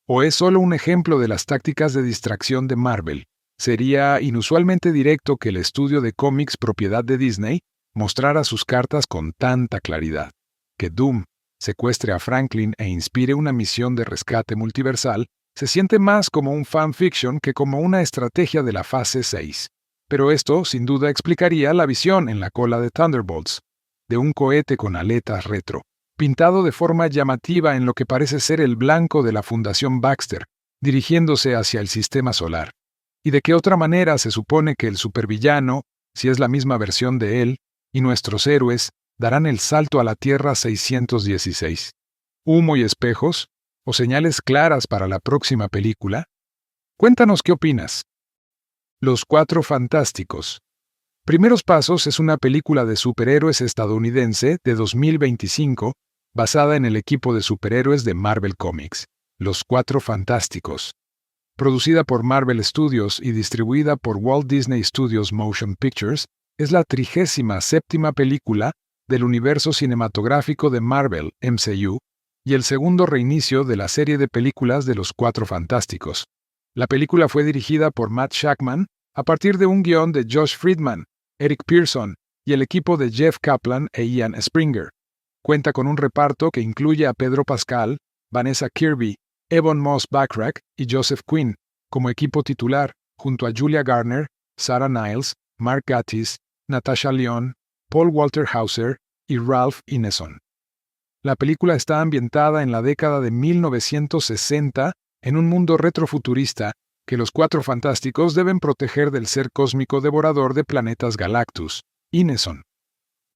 ¿O es solo un ejemplo de las tácticas de distracción de Marvel? Sería inusualmente directo que el estudio de cómics propiedad de Disney mostrara sus cartas con tanta claridad. Que Doom secuestre a Franklin e inspire una misión de rescate multiversal se siente más como un fanfiction que como una estrategia de la fase 6. Pero esto, sin duda, explicaría la visión en la cola de Thunderbolts, de un cohete con aletas retro, pintado de forma llamativa en lo que parece ser el blanco de la Fundación Baxter, dirigiéndose hacia el sistema solar. ¿Y de qué otra manera se supone que el supervillano, si es la misma versión de él, y nuestros héroes darán el salto a la Tierra 616? ¿Humo y espejos? ¿O señales claras para la próxima película? Cuéntanos qué opinas. Los Cuatro Fantásticos. Primeros Pasos es una película de superhéroes estadounidense de 2025 basada en el equipo de superhéroes de Marvel Comics, Los Cuatro Fantásticos. Producida por Marvel Studios y distribuida por Walt Disney Studios Motion Pictures, es la 37ª película del universo cinematográfico de Marvel, MCU, y el segundo reinicio de la serie de películas de Los Cuatro Fantásticos. La película fue dirigida por Matt Shakman a partir de un guión de Josh Friedman, Eric Pearson y el equipo de Jeff Kaplan e Ian Springer. Cuenta con un reparto que incluye a Pedro Pascal, Vanessa Kirby, Ebon Moss-Backrack y Joseph Quinn como equipo titular, junto a Julia Garner, Sarah Niles, Mark Gatiss, Natasha Lyonne, Paul Walter Hauser y Ralph Ineson. La película está ambientada en la década de 1960 en un mundo retrofuturista que los Cuatro Fantásticos deben proteger del ser cósmico devorador de planetas Galactus, Ineson.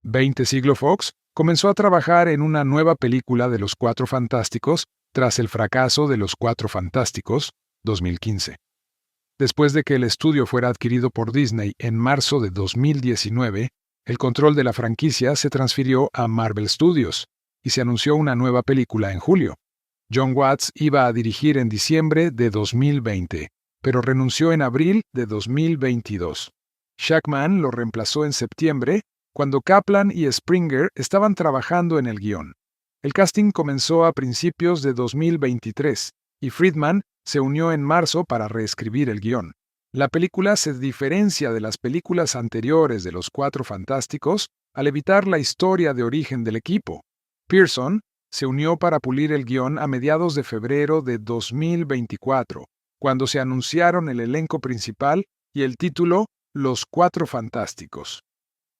20 Siglo Fox comenzó a trabajar en una nueva película de los Cuatro Fantásticos tras el fracaso de Los Cuatro Fantásticos, 2015. Después de que el estudio fuera adquirido por Disney en marzo de 2019, el control de la franquicia se transfirió a Marvel Studios y se anunció una nueva película en julio. John Watts iba a dirigir en diciembre de 2020, pero renunció en abril de 2022. Shakman lo reemplazó en septiembre, cuando Kaplan y Springer estaban trabajando en el guión. El casting comenzó a principios de 2023, y Friedman se unió en marzo para reescribir el guión. La película se diferencia de las películas anteriores de Los Cuatro Fantásticos al evitar la historia de origen del equipo. Pearson se unió para pulir el guión a mediados de febrero de 2024, cuando se anunciaron el elenco principal y el título Los Cuatro Fantásticos.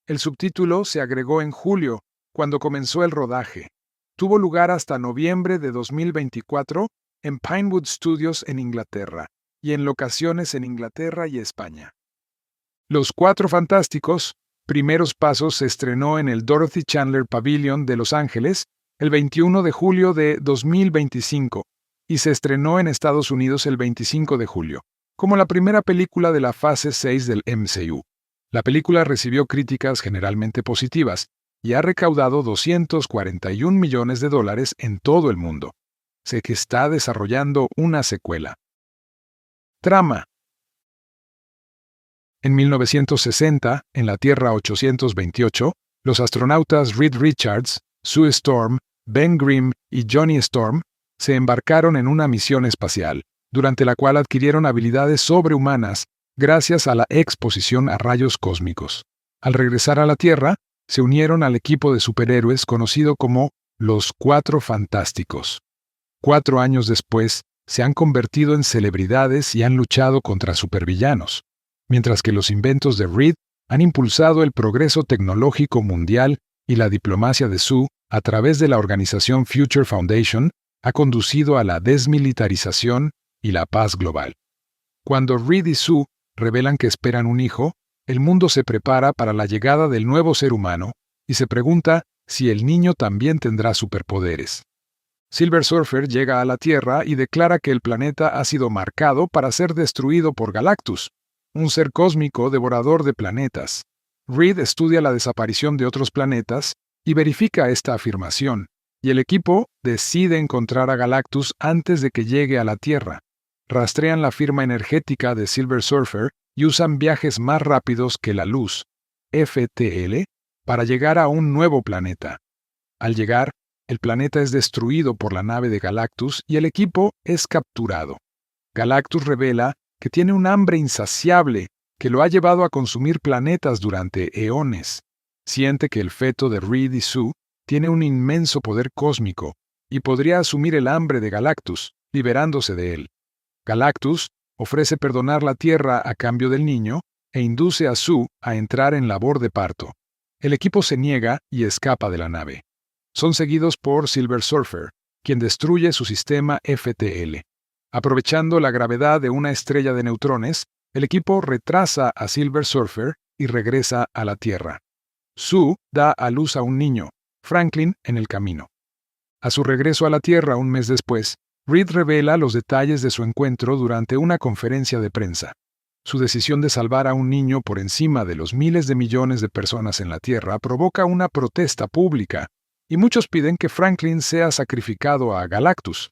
El subtítulo se agregó en julio, cuando comenzó el rodaje. Tuvo lugar hasta noviembre de 2024 en Pinewood Studios en Inglaterra, y en locaciones en Inglaterra y España. Los Cuatro Fantásticos, Primeros Pasos se estrenó en el Dorothy Chandler Pavilion de Los Ángeles el 21 de julio de 2025 y se estrenó en Estados Unidos el 25 de julio, como la primera película de la fase 6 del MCU. La película recibió críticas generalmente positivas y ha recaudado $241 millones en todo el mundo. Sé que está desarrollando una secuela. Trama. En 1960, en la Tierra 828, los astronautas Reed Richards, Sue Storm, Ben Grimm y Johnny Storm se embarcaron en una misión espacial, durante la cual adquirieron habilidades sobrehumanas gracias a la exposición a rayos cósmicos. Al regresar a la Tierra, se unieron al equipo de superhéroes conocido como los Cuatro Fantásticos. 4 años después, se han convertido en celebridades y han luchado contra supervillanos, mientras que los inventos de Reed han impulsado el progreso tecnológico mundial y la diplomacia de Sue, a través de la organización Future Foundation, ha conducido a la desmilitarización y la paz global. Cuando Reed y Sue revelan que esperan un hijo, el mundo se prepara para la llegada del nuevo ser humano y se pregunta si el niño también tendrá superpoderes. Silver Surfer llega a la Tierra y declara que el planeta ha sido marcado para ser destruido por Galactus, un ser cósmico devorador de planetas. Reed estudia la desaparición de otros planetas y verifica esta afirmación, y el equipo decide encontrar a Galactus antes de que llegue a la Tierra. Rastrean la firma energética de Silver Surfer y usan viajes más rápidos que la luz, FTL, para llegar a un nuevo planeta. Al llegar, el planeta es destruido por la nave de Galactus y el equipo es capturado. Galactus revela que tiene un hambre insaciable que lo ha llevado a consumir planetas durante eones. Siente que el feto de Reed y Sue tiene un inmenso poder cósmico y podría asumir el hambre de Galactus, liberándose de él. Galactus ofrece perdonar la Tierra a cambio del niño e induce a Sue a entrar en labor de parto. El equipo se niega y escapa de la nave. Son seguidos por Silver Surfer, quien destruye su sistema FTL. Aprovechando la gravedad de una estrella de neutrones, el equipo retrasa a Silver Surfer y regresa a la Tierra. Sue da a luz a un niño, Franklin, en el camino. A su regreso a la Tierra un mes después, Reed revela los detalles de su encuentro durante una conferencia de prensa. Su decisión de salvar a un niño por encima de los miles de millones de personas en la Tierra provoca una protesta pública, y muchos piden que Franklin sea sacrificado a Galactus.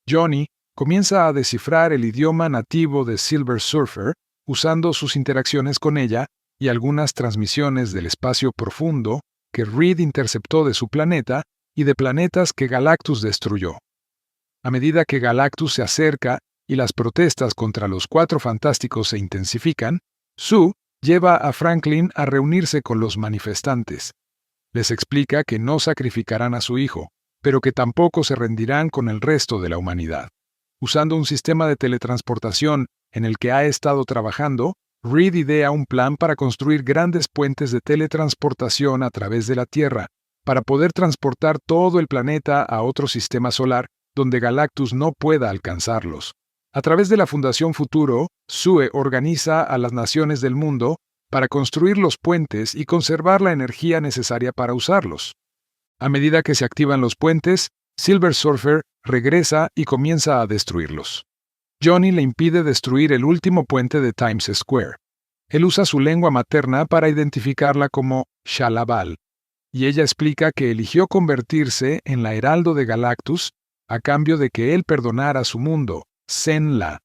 Johnny comienza a descifrar el idioma nativo de Silver Surfer, usando sus interacciones con ella y algunas transmisiones del espacio profundo que Reed interceptó de su planeta y de planetas que Galactus destruyó. A medida que Galactus se acerca y las protestas contra los Cuatro Fantásticos se intensifican, Sue lleva a Franklin a reunirse con los manifestantes. Les explica que no sacrificarán a su hijo, pero que tampoco se rendirán con el resto de la humanidad. Usando un sistema de teletransportación en el que ha estado trabajando, Reed idea un plan para construir grandes puentes de teletransportación a través de la Tierra, para poder transportar todo el planeta a otro sistema solar donde Galactus no pueda alcanzarlos. A través de la Fundación Futuro, Sue organiza a las naciones del mundo para construir los puentes y conservar la energía necesaria para usarlos. A medida que se activan los puentes, Silver Surfer regresa y comienza a destruirlos. Johnny le impide destruir el último puente de Times Square. Él usa su lengua materna para identificarla como Shalaval, y ella explica que eligió convertirse en la heraldo de Galactus a cambio de que él perdonara su mundo, Zenla.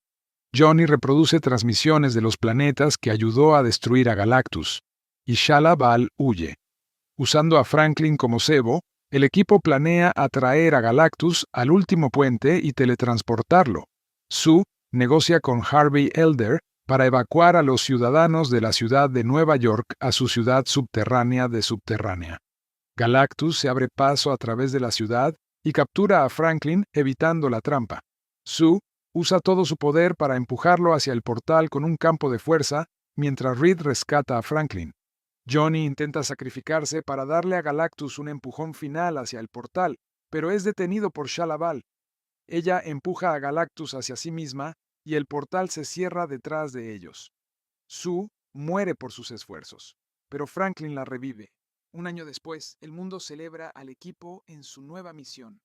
Johnny reproduce transmisiones de los planetas que ayudó a destruir a Galactus, y Shalaval huye. Usando a Franklin como cebo, el equipo planea atraer a Galactus al último puente y teletransportarlo. Sue negocia con Harvey Elder para evacuar a los ciudadanos de la ciudad de Nueva York a su ciudad subterránea de subterránea. Galactus se abre paso a través de la ciudad y captura a Franklin evitando la trampa. Sue usa todo su poder para empujarlo hacia el portal con un campo de fuerza, mientras Reed rescata a Franklin. Johnny intenta sacrificarse para darle a Galactus un empujón final hacia el portal, pero es detenido por Shalaval. Ella empuja a Galactus hacia sí misma y el portal se cierra detrás de ellos. Sue muere por sus esfuerzos, pero Franklin la revive. Un año después, el mundo celebra al equipo en su nueva misión.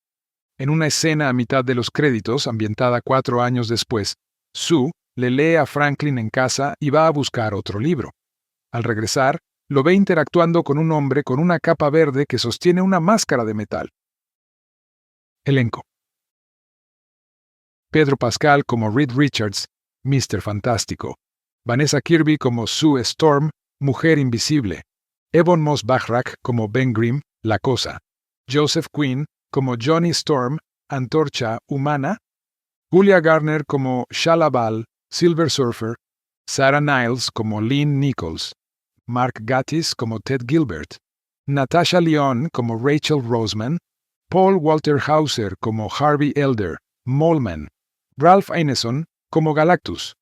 En una escena a mitad de los créditos, ambientada 4 años después, Sue le lee a Franklin en casa y va a buscar otro libro. Al regresar, lo ve interactuando con un hombre con una capa verde que sostiene una máscara de metal. Elenco: Pedro Pascal como Reed Richards, Mr. Fantástico; Vanessa Kirby como Sue Storm, Mujer Invisible; Ebon Moss-Bachrach como Ben Grimm, La Cosa; Joseph Quinn como Johnny Storm, Antorcha Humana; Julia Garner como Shalla-Bal, Silver Surfer; Sarah Niles como Lynn Nichols; Mark Gatiss como Ted Gilbert; Natasha Lyonne como Rachel Roseman; Paul Walter Hauser como Harvey Elder, Mole Man; Ralph Ineson como Galactus.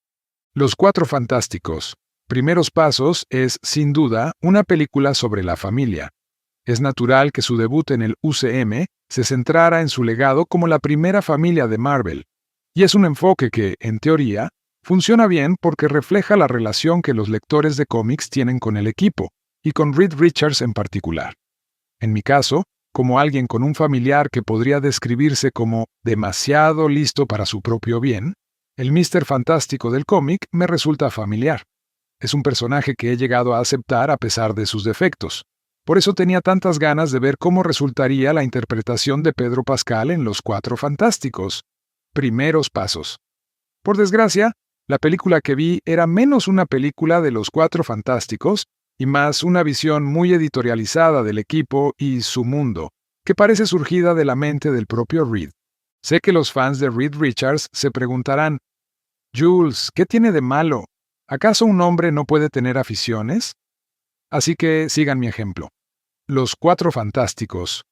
Los Cuatro Fantásticos, Primeros Pasos es, sin duda, una película sobre la familia. Es natural que su debut en el UCM se centrara en su legado como la primera familia de Marvel, y es un enfoque que, en teoría, funciona bien porque refleja la relación que los lectores de cómics tienen con el equipo, y con Reed Richards en particular. En mi caso, como alguien con un familiar que podría describirse como demasiado listo para su propio bien, el Mr. Fantástico del cómic me resulta familiar. Es un personaje que he llegado a aceptar a pesar de sus defectos. Por eso tenía tantas ganas de ver cómo resultaría la interpretación de Pedro Pascal en Los Cuatro Fantásticos, Primeros Pasos. Por desgracia, la película que vi era menos una película de Los Cuatro Fantásticos y más una visión muy editorializada del equipo y su mundo, que parece surgida de la mente del propio Reed. Sé que los fans de Reed Richards se preguntarán: Jules, ¿qué tiene de malo? ¿Acaso un hombre no puede tener aficiones? Así que sigan mi ejemplo. Los Cuatro Fantásticos,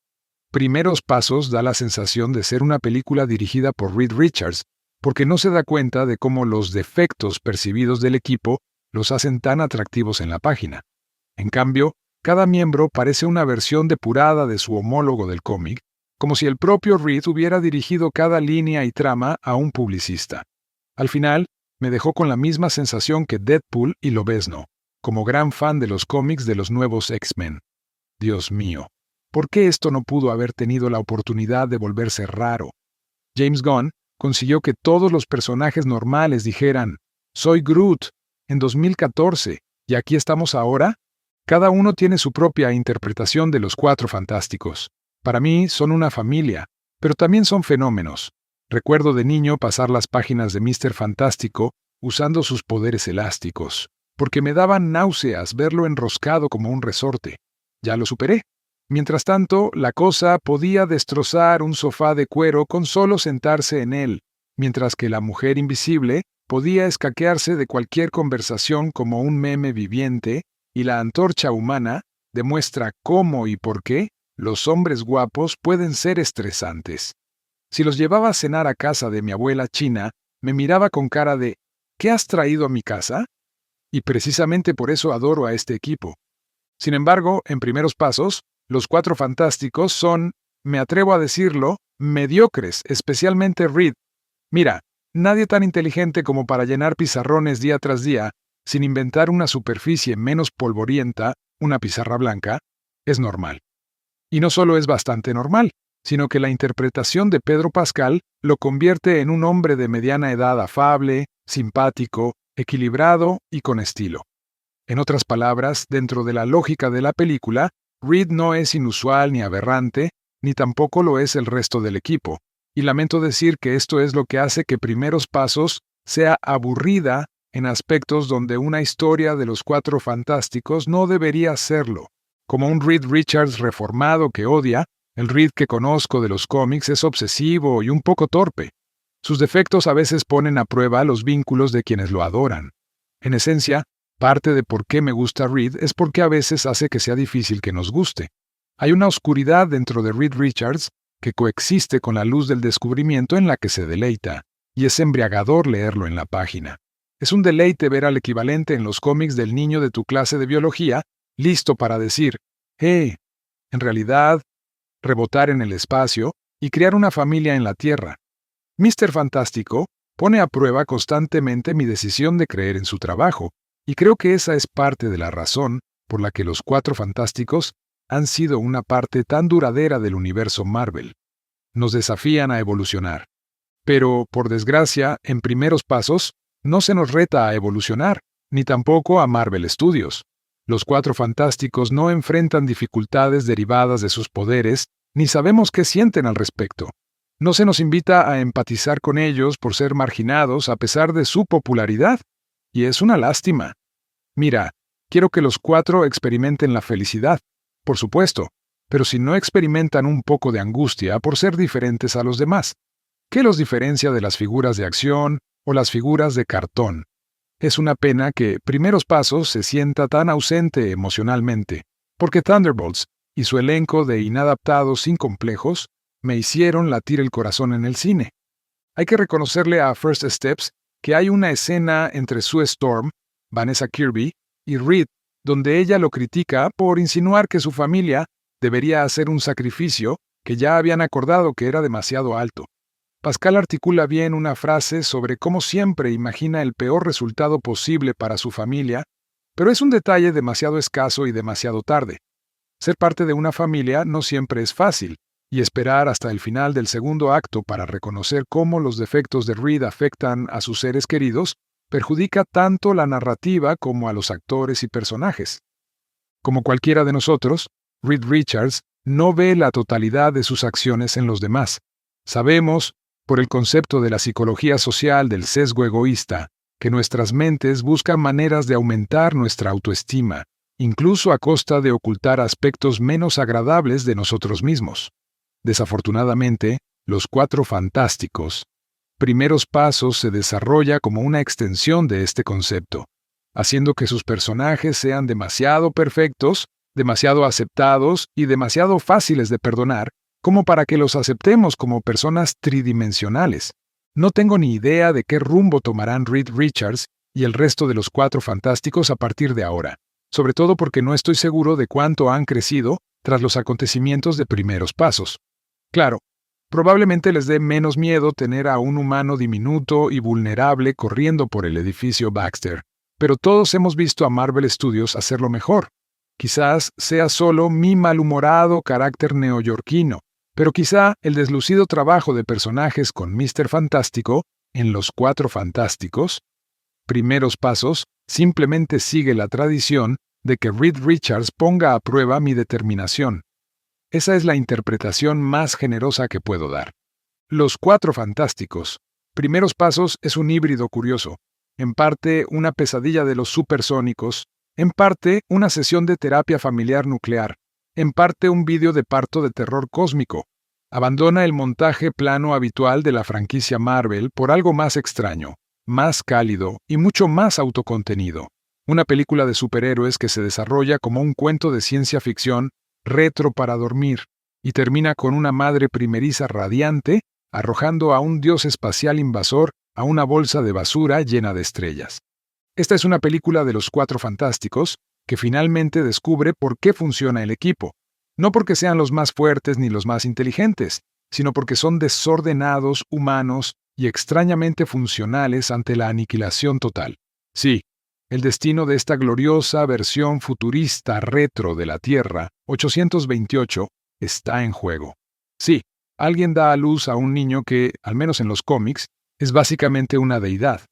Primeros Pasos da la sensación de ser una película dirigida por Reed Richards, porque no se da cuenta de cómo los defectos percibidos del equipo los hacen tan atractivos en la página. En cambio, cada miembro parece una versión depurada de su homólogo del cómic, como si el propio Reed hubiera dirigido cada línea y trama a un publicista. Al final, me dejó con la misma sensación que Deadpool y Lobezno, como gran fan de los cómics de los nuevos X-Men. Dios mío, ¿por qué esto no pudo haber tenido la oportunidad de volverse raro? James Gunn consiguió que todos los personajes normales dijeran: «Soy Groot», en 2014, y aquí estamos ahora. Cada uno tiene su propia interpretación de los Cuatro Fantásticos. Para mí son una familia, pero también son fenómenos. Recuerdo de niño pasar las páginas de Mr. Fantástico usando sus poderes elásticos, porque me daban náuseas verlo enroscado como un resorte. Ya lo superé. Mientras tanto, la Cosa podía destrozar un sofá de cuero con solo sentarse en él, mientras que la Mujer Invisible podía escaquearse de cualquier conversación como un meme viviente, y la Antorcha Humana demuestra cómo y por qué los hombres guapos pueden ser estresantes. Si los llevaba a cenar a casa de mi abuela china, me miraba con cara de «¿Qué has traído a mi casa?». Y precisamente por eso adoro a este equipo. Sin embargo, en Primeros Pasos, los Cuatro Fantásticos son, me atrevo a decirlo, mediocres, especialmente Reed. Mira, nadie tan inteligente como para llenar pizarrones día tras día, sin inventar una superficie menos polvorienta, una pizarra blanca, es normal. Y no solo es bastante normal, sino que la interpretación de Pedro Pascal lo convierte en un hombre de mediana edad afable, simpático, equilibrado y con estilo. En otras palabras, dentro de la lógica de la película, Reed no es inusual ni aberrante, ni tampoco lo es el resto del equipo, y lamento decir que esto es lo que hace que Primeros Pasos sea aburrida en aspectos donde una historia de los Cuatro Fantásticos no debería serlo. Como un Reed Richards reformado que odia, el Reed que conozco de los cómics es obsesivo y un poco torpe. Sus defectos a veces ponen a prueba los vínculos de quienes lo adoran. En esencia, parte de por qué me gusta Reed es porque a veces hace que sea difícil que nos guste. Hay una oscuridad dentro de Reed Richards que coexiste con la luz del descubrimiento en la que se deleita, y es embriagador leerlo en la página. Es un deleite ver al equivalente en los cómics del niño de tu clase de biología, listo para decir, en realidad, rebotar en el espacio y crear una familia en la Tierra. Mr. Fantástico pone a prueba constantemente mi decisión de creer en su trabajo, y creo que esa es parte de la razón por la que los Cuatro Fantásticos han sido una parte tan duradera del universo Marvel. Nos desafían a evolucionar. Pero, por desgracia, en Primeros Pasos, no se nos reta a evolucionar, ni tampoco a Marvel Studios. Los Cuatro Fantásticos no enfrentan dificultades derivadas de sus poderes, ni sabemos qué sienten al respecto. No se nos invita a empatizar con ellos por ser marginados a pesar de su popularidad. Y es una lástima. Mira, quiero que los 4 experimenten la felicidad, por supuesto, pero si no experimentan un poco de angustia por ser diferentes a los demás, ¿qué los diferencia de las figuras de acción o las figuras de cartón? Es una pena que Primeros Pasos se sienta tan ausente emocionalmente, porque Thunderbolts y su elenco de inadaptados sin complejos me hicieron latir el corazón en el cine. Hay que reconocerle a First Steps que hay una escena entre Sue Storm, Vanessa Kirby y Reed, donde ella lo critica por insinuar que su familia debería hacer un sacrificio que ya habían acordado que era demasiado alto. Pascal articula bien una frase sobre cómo siempre imagina el peor resultado posible para su familia, pero es un detalle demasiado escaso y demasiado tarde. Ser parte de una familia no siempre es fácil, y esperar hasta el final del segundo acto para reconocer cómo los defectos de Reed afectan a sus seres queridos perjudica tanto la narrativa como a los actores y personajes. Como cualquiera de nosotros, Reed Richards no ve la totalidad de sus acciones en los demás. Sabemos, por el concepto de la psicología social del sesgo egoísta, que nuestras mentes buscan maneras de aumentar nuestra autoestima, incluso a costa de ocultar aspectos menos agradables de nosotros mismos. Desafortunadamente, Los 4 Fantásticos, Primeros Pasos se desarrolla como una extensión de este concepto, haciendo que sus personajes sean demasiado perfectos, demasiado aceptados y demasiado fáciles de perdonar, como para que los aceptemos como personas tridimensionales. No tengo ni idea de qué rumbo tomarán Reed Richards y el resto de los 4 Fantásticos a partir de ahora, sobre todo porque no estoy seguro de cuánto han crecido tras los acontecimientos de Primeros Pasos. Claro, probablemente les dé menos miedo tener a un humano diminuto y vulnerable corriendo por el edificio Baxter, pero todos hemos visto a Marvel Studios hacerlo mejor. Quizás sea solo mi malhumorado carácter neoyorquino, pero quizá el deslucido trabajo de personajes con Mr. Fantástico en Los 4 Fantásticos, Primeros Pasos, simplemente sigue la tradición de que Reed Richards ponga a prueba mi determinación. Esa es la interpretación más generosa que puedo dar. Los 4 Fantásticos, Primeros Pasos es un híbrido curioso, en parte una pesadilla de los supersónicos, en parte una sesión de terapia familiar nuclear, en parte un vídeo de parto de terror cósmico. Abandona el montaje plano habitual de la franquicia Marvel por algo más extraño, más cálido y mucho más autocontenido. Una película de superhéroes que se desarrolla como un cuento de ciencia ficción retro para dormir y termina con una madre primeriza radiante arrojando a un dios espacial invasor a una bolsa de basura llena de estrellas. Esta es una película de los 4 Fantásticos que finalmente descubre por qué funciona el equipo. No porque sean los más fuertes ni los más inteligentes, sino porque son desordenados, humanos y extrañamente funcionales ante la aniquilación total. Sí, el destino de esta gloriosa versión futurista retro de la Tierra, 828, está en juego. Sí, alguien da a luz a un niño que, al menos en los cómics, es básicamente una deidad.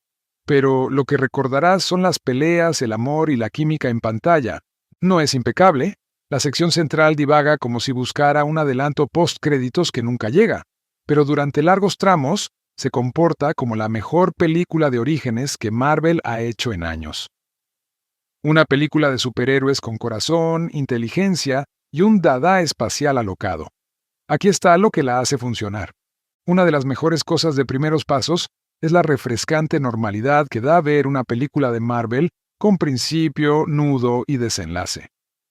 Pero lo que recordarás son las peleas, el amor y la química en pantalla. No es impecable. La sección central divaga como si buscara un adelanto post-créditos que nunca llega, pero durante largos tramos se comporta como la mejor película de orígenes que Marvel ha hecho en años. Una película de superhéroes con corazón, inteligencia y un dada espacial alocado. Aquí está lo que la hace funcionar. Una de las mejores cosas de Primeros Pasos es la refrescante normalidad que da ver una película de Marvel con principio, nudo y desenlace.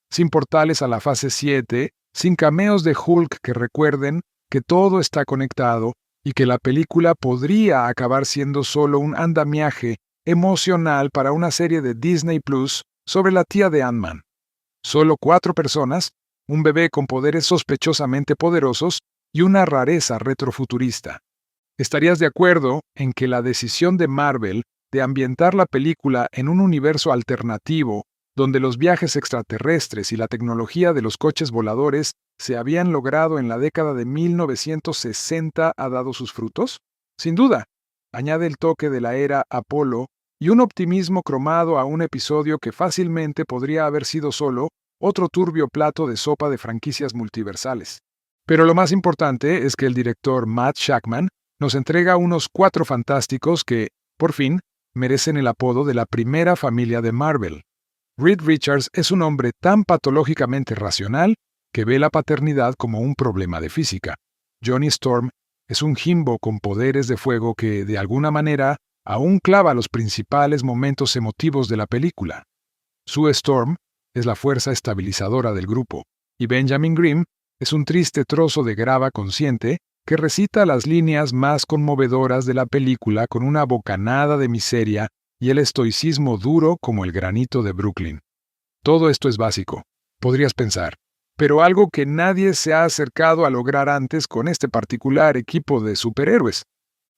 Sin portales a la fase 7, sin cameos de Hulk que recuerden que todo está conectado y que la película podría acabar siendo solo un andamiaje emocional para una serie de Disney Plus sobre la tía de Ant-Man. Solo 4 personas, un bebé con poderes sospechosamente poderosos y una rareza retrofuturista. ¿Estarías de acuerdo en que la decisión de Marvel de ambientar la película en un universo alternativo donde los viajes extraterrestres y la tecnología de los coches voladores se habían logrado en la década de 1960 ha dado sus frutos? Sin duda, añade el toque de la era Apolo y un optimismo cromado a un episodio que fácilmente podría haber sido solo otro turbio plato de sopa de franquicias multiversales. Pero lo más importante es que el director Matt Shakman nos entrega unos cuatro fantásticos que, por fin, merecen el apodo de la primera familia de Marvel. Reed Richards es un hombre tan patológicamente racional que ve la paternidad como un problema de física. Johnny Storm es un Jimbo con poderes de fuego que, de alguna manera, aún clava los principales momentos emotivos de la película. Sue Storm es la fuerza estabilizadora del grupo, y Benjamin Grimm es un triste trozo de grava consciente que recita las líneas más conmovedoras de la película con una bocanada de miseria y el estoicismo duro como el granito de Brooklyn. Todo esto es básico, podrías pensar, pero algo que nadie se ha acercado a lograr antes con este particular equipo de superhéroes.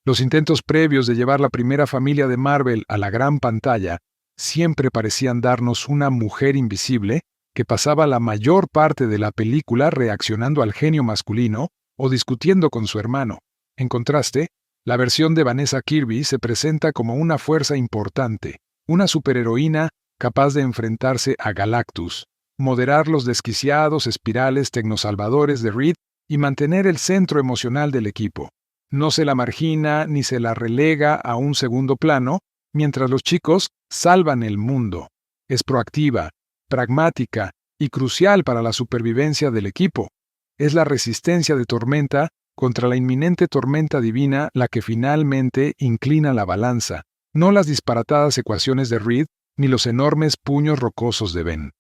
Los intentos previos de llevar la primera familia de Marvel a la gran pantalla siempre parecían darnos una mujer invisible que pasaba la mayor parte de la película reaccionando al genio masculino o discutiendo con su hermano. En contraste, la versión de Vanessa Kirby se presenta como una fuerza importante, una superheroína capaz de enfrentarse a Galactus, moderar los desquiciados espirales tecnosalvadores de Reed y mantener el centro emocional del equipo. No se la margina ni se la relega a un segundo plano, mientras los chicos salvan el mundo. Es proactiva, pragmática y crucial para la supervivencia del equipo. Es la resistencia de Tormenta contra la inminente tormenta divina la que finalmente inclina la balanza, no las disparatadas ecuaciones de Reed ni los enormes puños rocosos de Ben.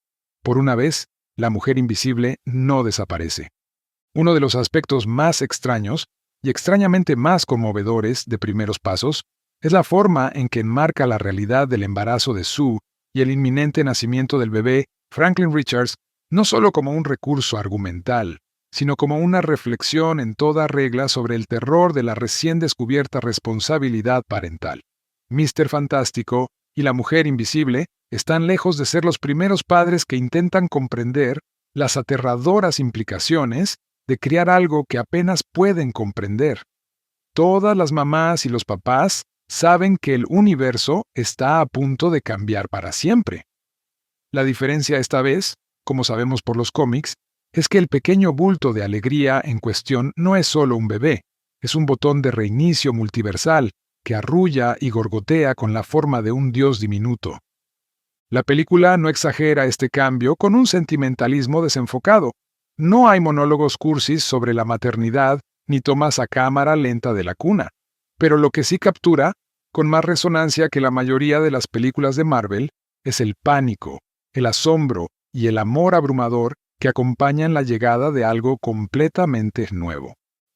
Por una vez, la mujer invisible no desaparece. Uno de los aspectos más extraños y extrañamente más conmovedores de Primeros Pasos es la forma en que enmarca la realidad del embarazo de Sue y el inminente nacimiento del bebé Franklin Richards no solo como un recurso argumental, sino como una reflexión en toda regla sobre el terror de la recién descubierta responsabilidad parental. Mr. Fantástico y la mujer invisible están lejos de ser los primeros padres que intentan comprender las aterradoras implicaciones de criar algo que apenas pueden comprender. Todas las mamás y los papás saben que el universo está a punto de cambiar para siempre. La diferencia esta vez, como sabemos por los cómics, es que el pequeño bulto de alegría en cuestión no es solo un bebé, es un botón de reinicio multiversal que arrulla y gorgotea con la forma de un dios diminuto. La película no exagera este cambio con un sentimentalismo desenfocado. No hay monólogos cursis sobre la maternidad ni tomas a cámara lenta de la cuna, pero lo que sí captura, con más resonancia que la mayoría de las películas de Marvel, es el pánico, el asombro y el amor abrumador que acompañan la llegada de algo completamente nuevo.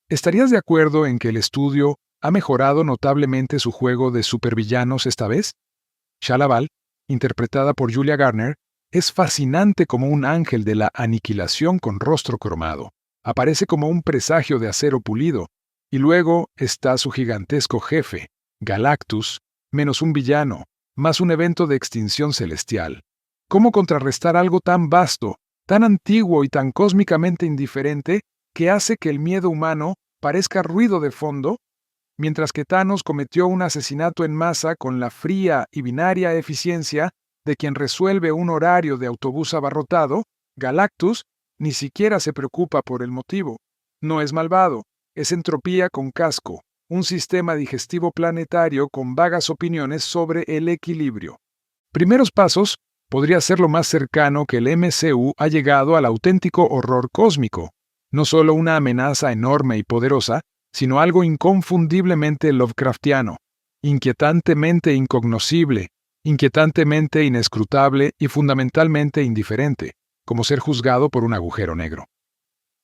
¿Estarías de acuerdo en que el estudio ha mejorado notablemente su juego de supervillanos esta vez? Shalla Bal, interpretada por Julia Garner, es fascinante como un ángel de la aniquilación con rostro cromado. Aparece como un presagio de acero pulido, y luego está su gigantesco jefe, Galactus, menos un villano, más un evento de extinción celestial. ¿Cómo contrarrestar algo tan vasto, tan antiguo y tan cósmicamente indiferente que hace que el miedo humano parezca ruido de fondo, mientras que Thanos cometió un asesinato en masa con la fría y binaria eficiencia de quien resuelve un horario de autobús abarrotado? Galactus ni siquiera se preocupa por el motivo. No es malvado, es entropía con casco, un sistema digestivo planetario con vagas opiniones sobre el equilibrio. Primeros Pasos podría ser lo más cercano que el MCU ha llegado al auténtico horror cósmico, no solo una amenaza enorme y poderosa, sino algo inconfundiblemente Lovecraftiano, inquietantemente incognoscible, inquietantemente inescrutable y fundamentalmente indiferente, como ser juzgado por un agujero negro.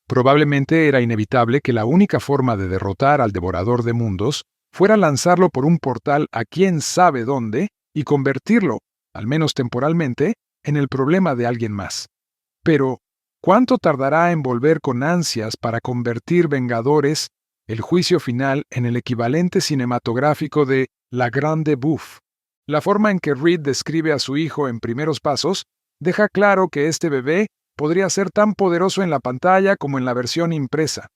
Probablemente era inevitable que la única forma de derrotar al devorador de mundos fuera lanzarlo por un portal a quién sabe dónde y convertirlo, al menos temporalmente, en el problema de alguien más. Pero, ¿cuánto tardará en volver con ansias para convertir Vengadores, el juicio final, en el equivalente cinematográfico de La Grande Bouffe? La forma en que Reed describe a su hijo en Primeros Pasos deja claro que este bebé podría ser tan poderoso en la pantalla como en la versión impresa.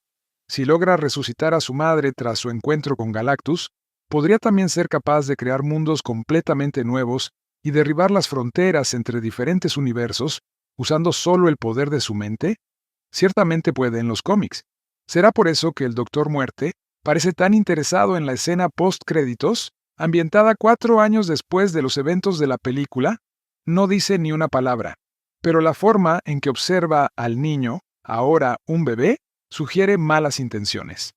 Si logra resucitar a su madre tras su encuentro con Galactus, podría también ser capaz de crear mundos completamente nuevos y derribar las fronteras entre diferentes universos usando solo el poder de su mente. Ciertamente puede en los cómics, ¿Será por eso que el Doctor Muerte parece tan interesado en la escena post-créditos, ambientada 4 años después de los eventos de la película? No dice ni una palabra, pero la forma en que observa al niño, ahora un bebé, sugiere malas intenciones.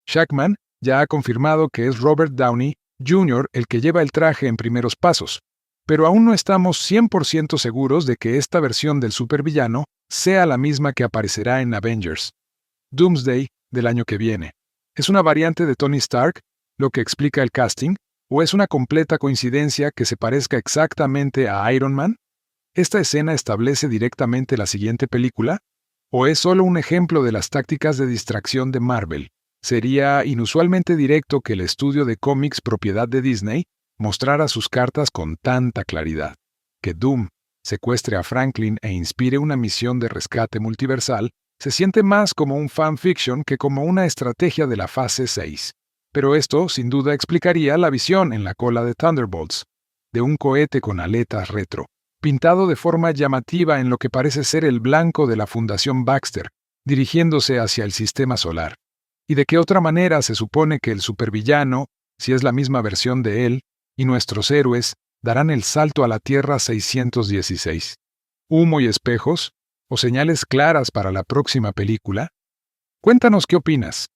Shackman ya ha confirmado que es Robert Downey Jr. el que lleva el traje en primeros pasos, pero aún no estamos 100% seguros de que esta versión del supervillano sea la misma que aparecerá en Avengers Doomsday del año que viene. ¿Es una variante de Tony Stark, lo que explica el casting, o es una completa coincidencia que se parezca exactamente a Iron Man? ¿Esta escena establece directamente la siguiente película? ¿O es solo un ejemplo de las tácticas de distracción de Marvel? Sería inusualmente directo que el estudio de cómics propiedad de Disney mostrara sus cartas con tanta claridad. Que Doom secuestre a Franklin e inspire una misión de rescate multiversal se siente más como un fanfiction que como una estrategia de la fase 6. Pero esto, sin duda, explicaría la visión en la cola de Thunderbolts, de un cohete con aletas retro, pintado de forma llamativa en lo que parece ser el blanco de la Fundación Baxter, dirigiéndose hacia el sistema solar. ¿Y de qué otra manera se supone que el supervillano, si es la misma versión de él, y nuestros héroes darán el salto a la Tierra 616? ¿Humo y espejos? ¿O señales claras para la próxima película? Cuéntanos qué opinas.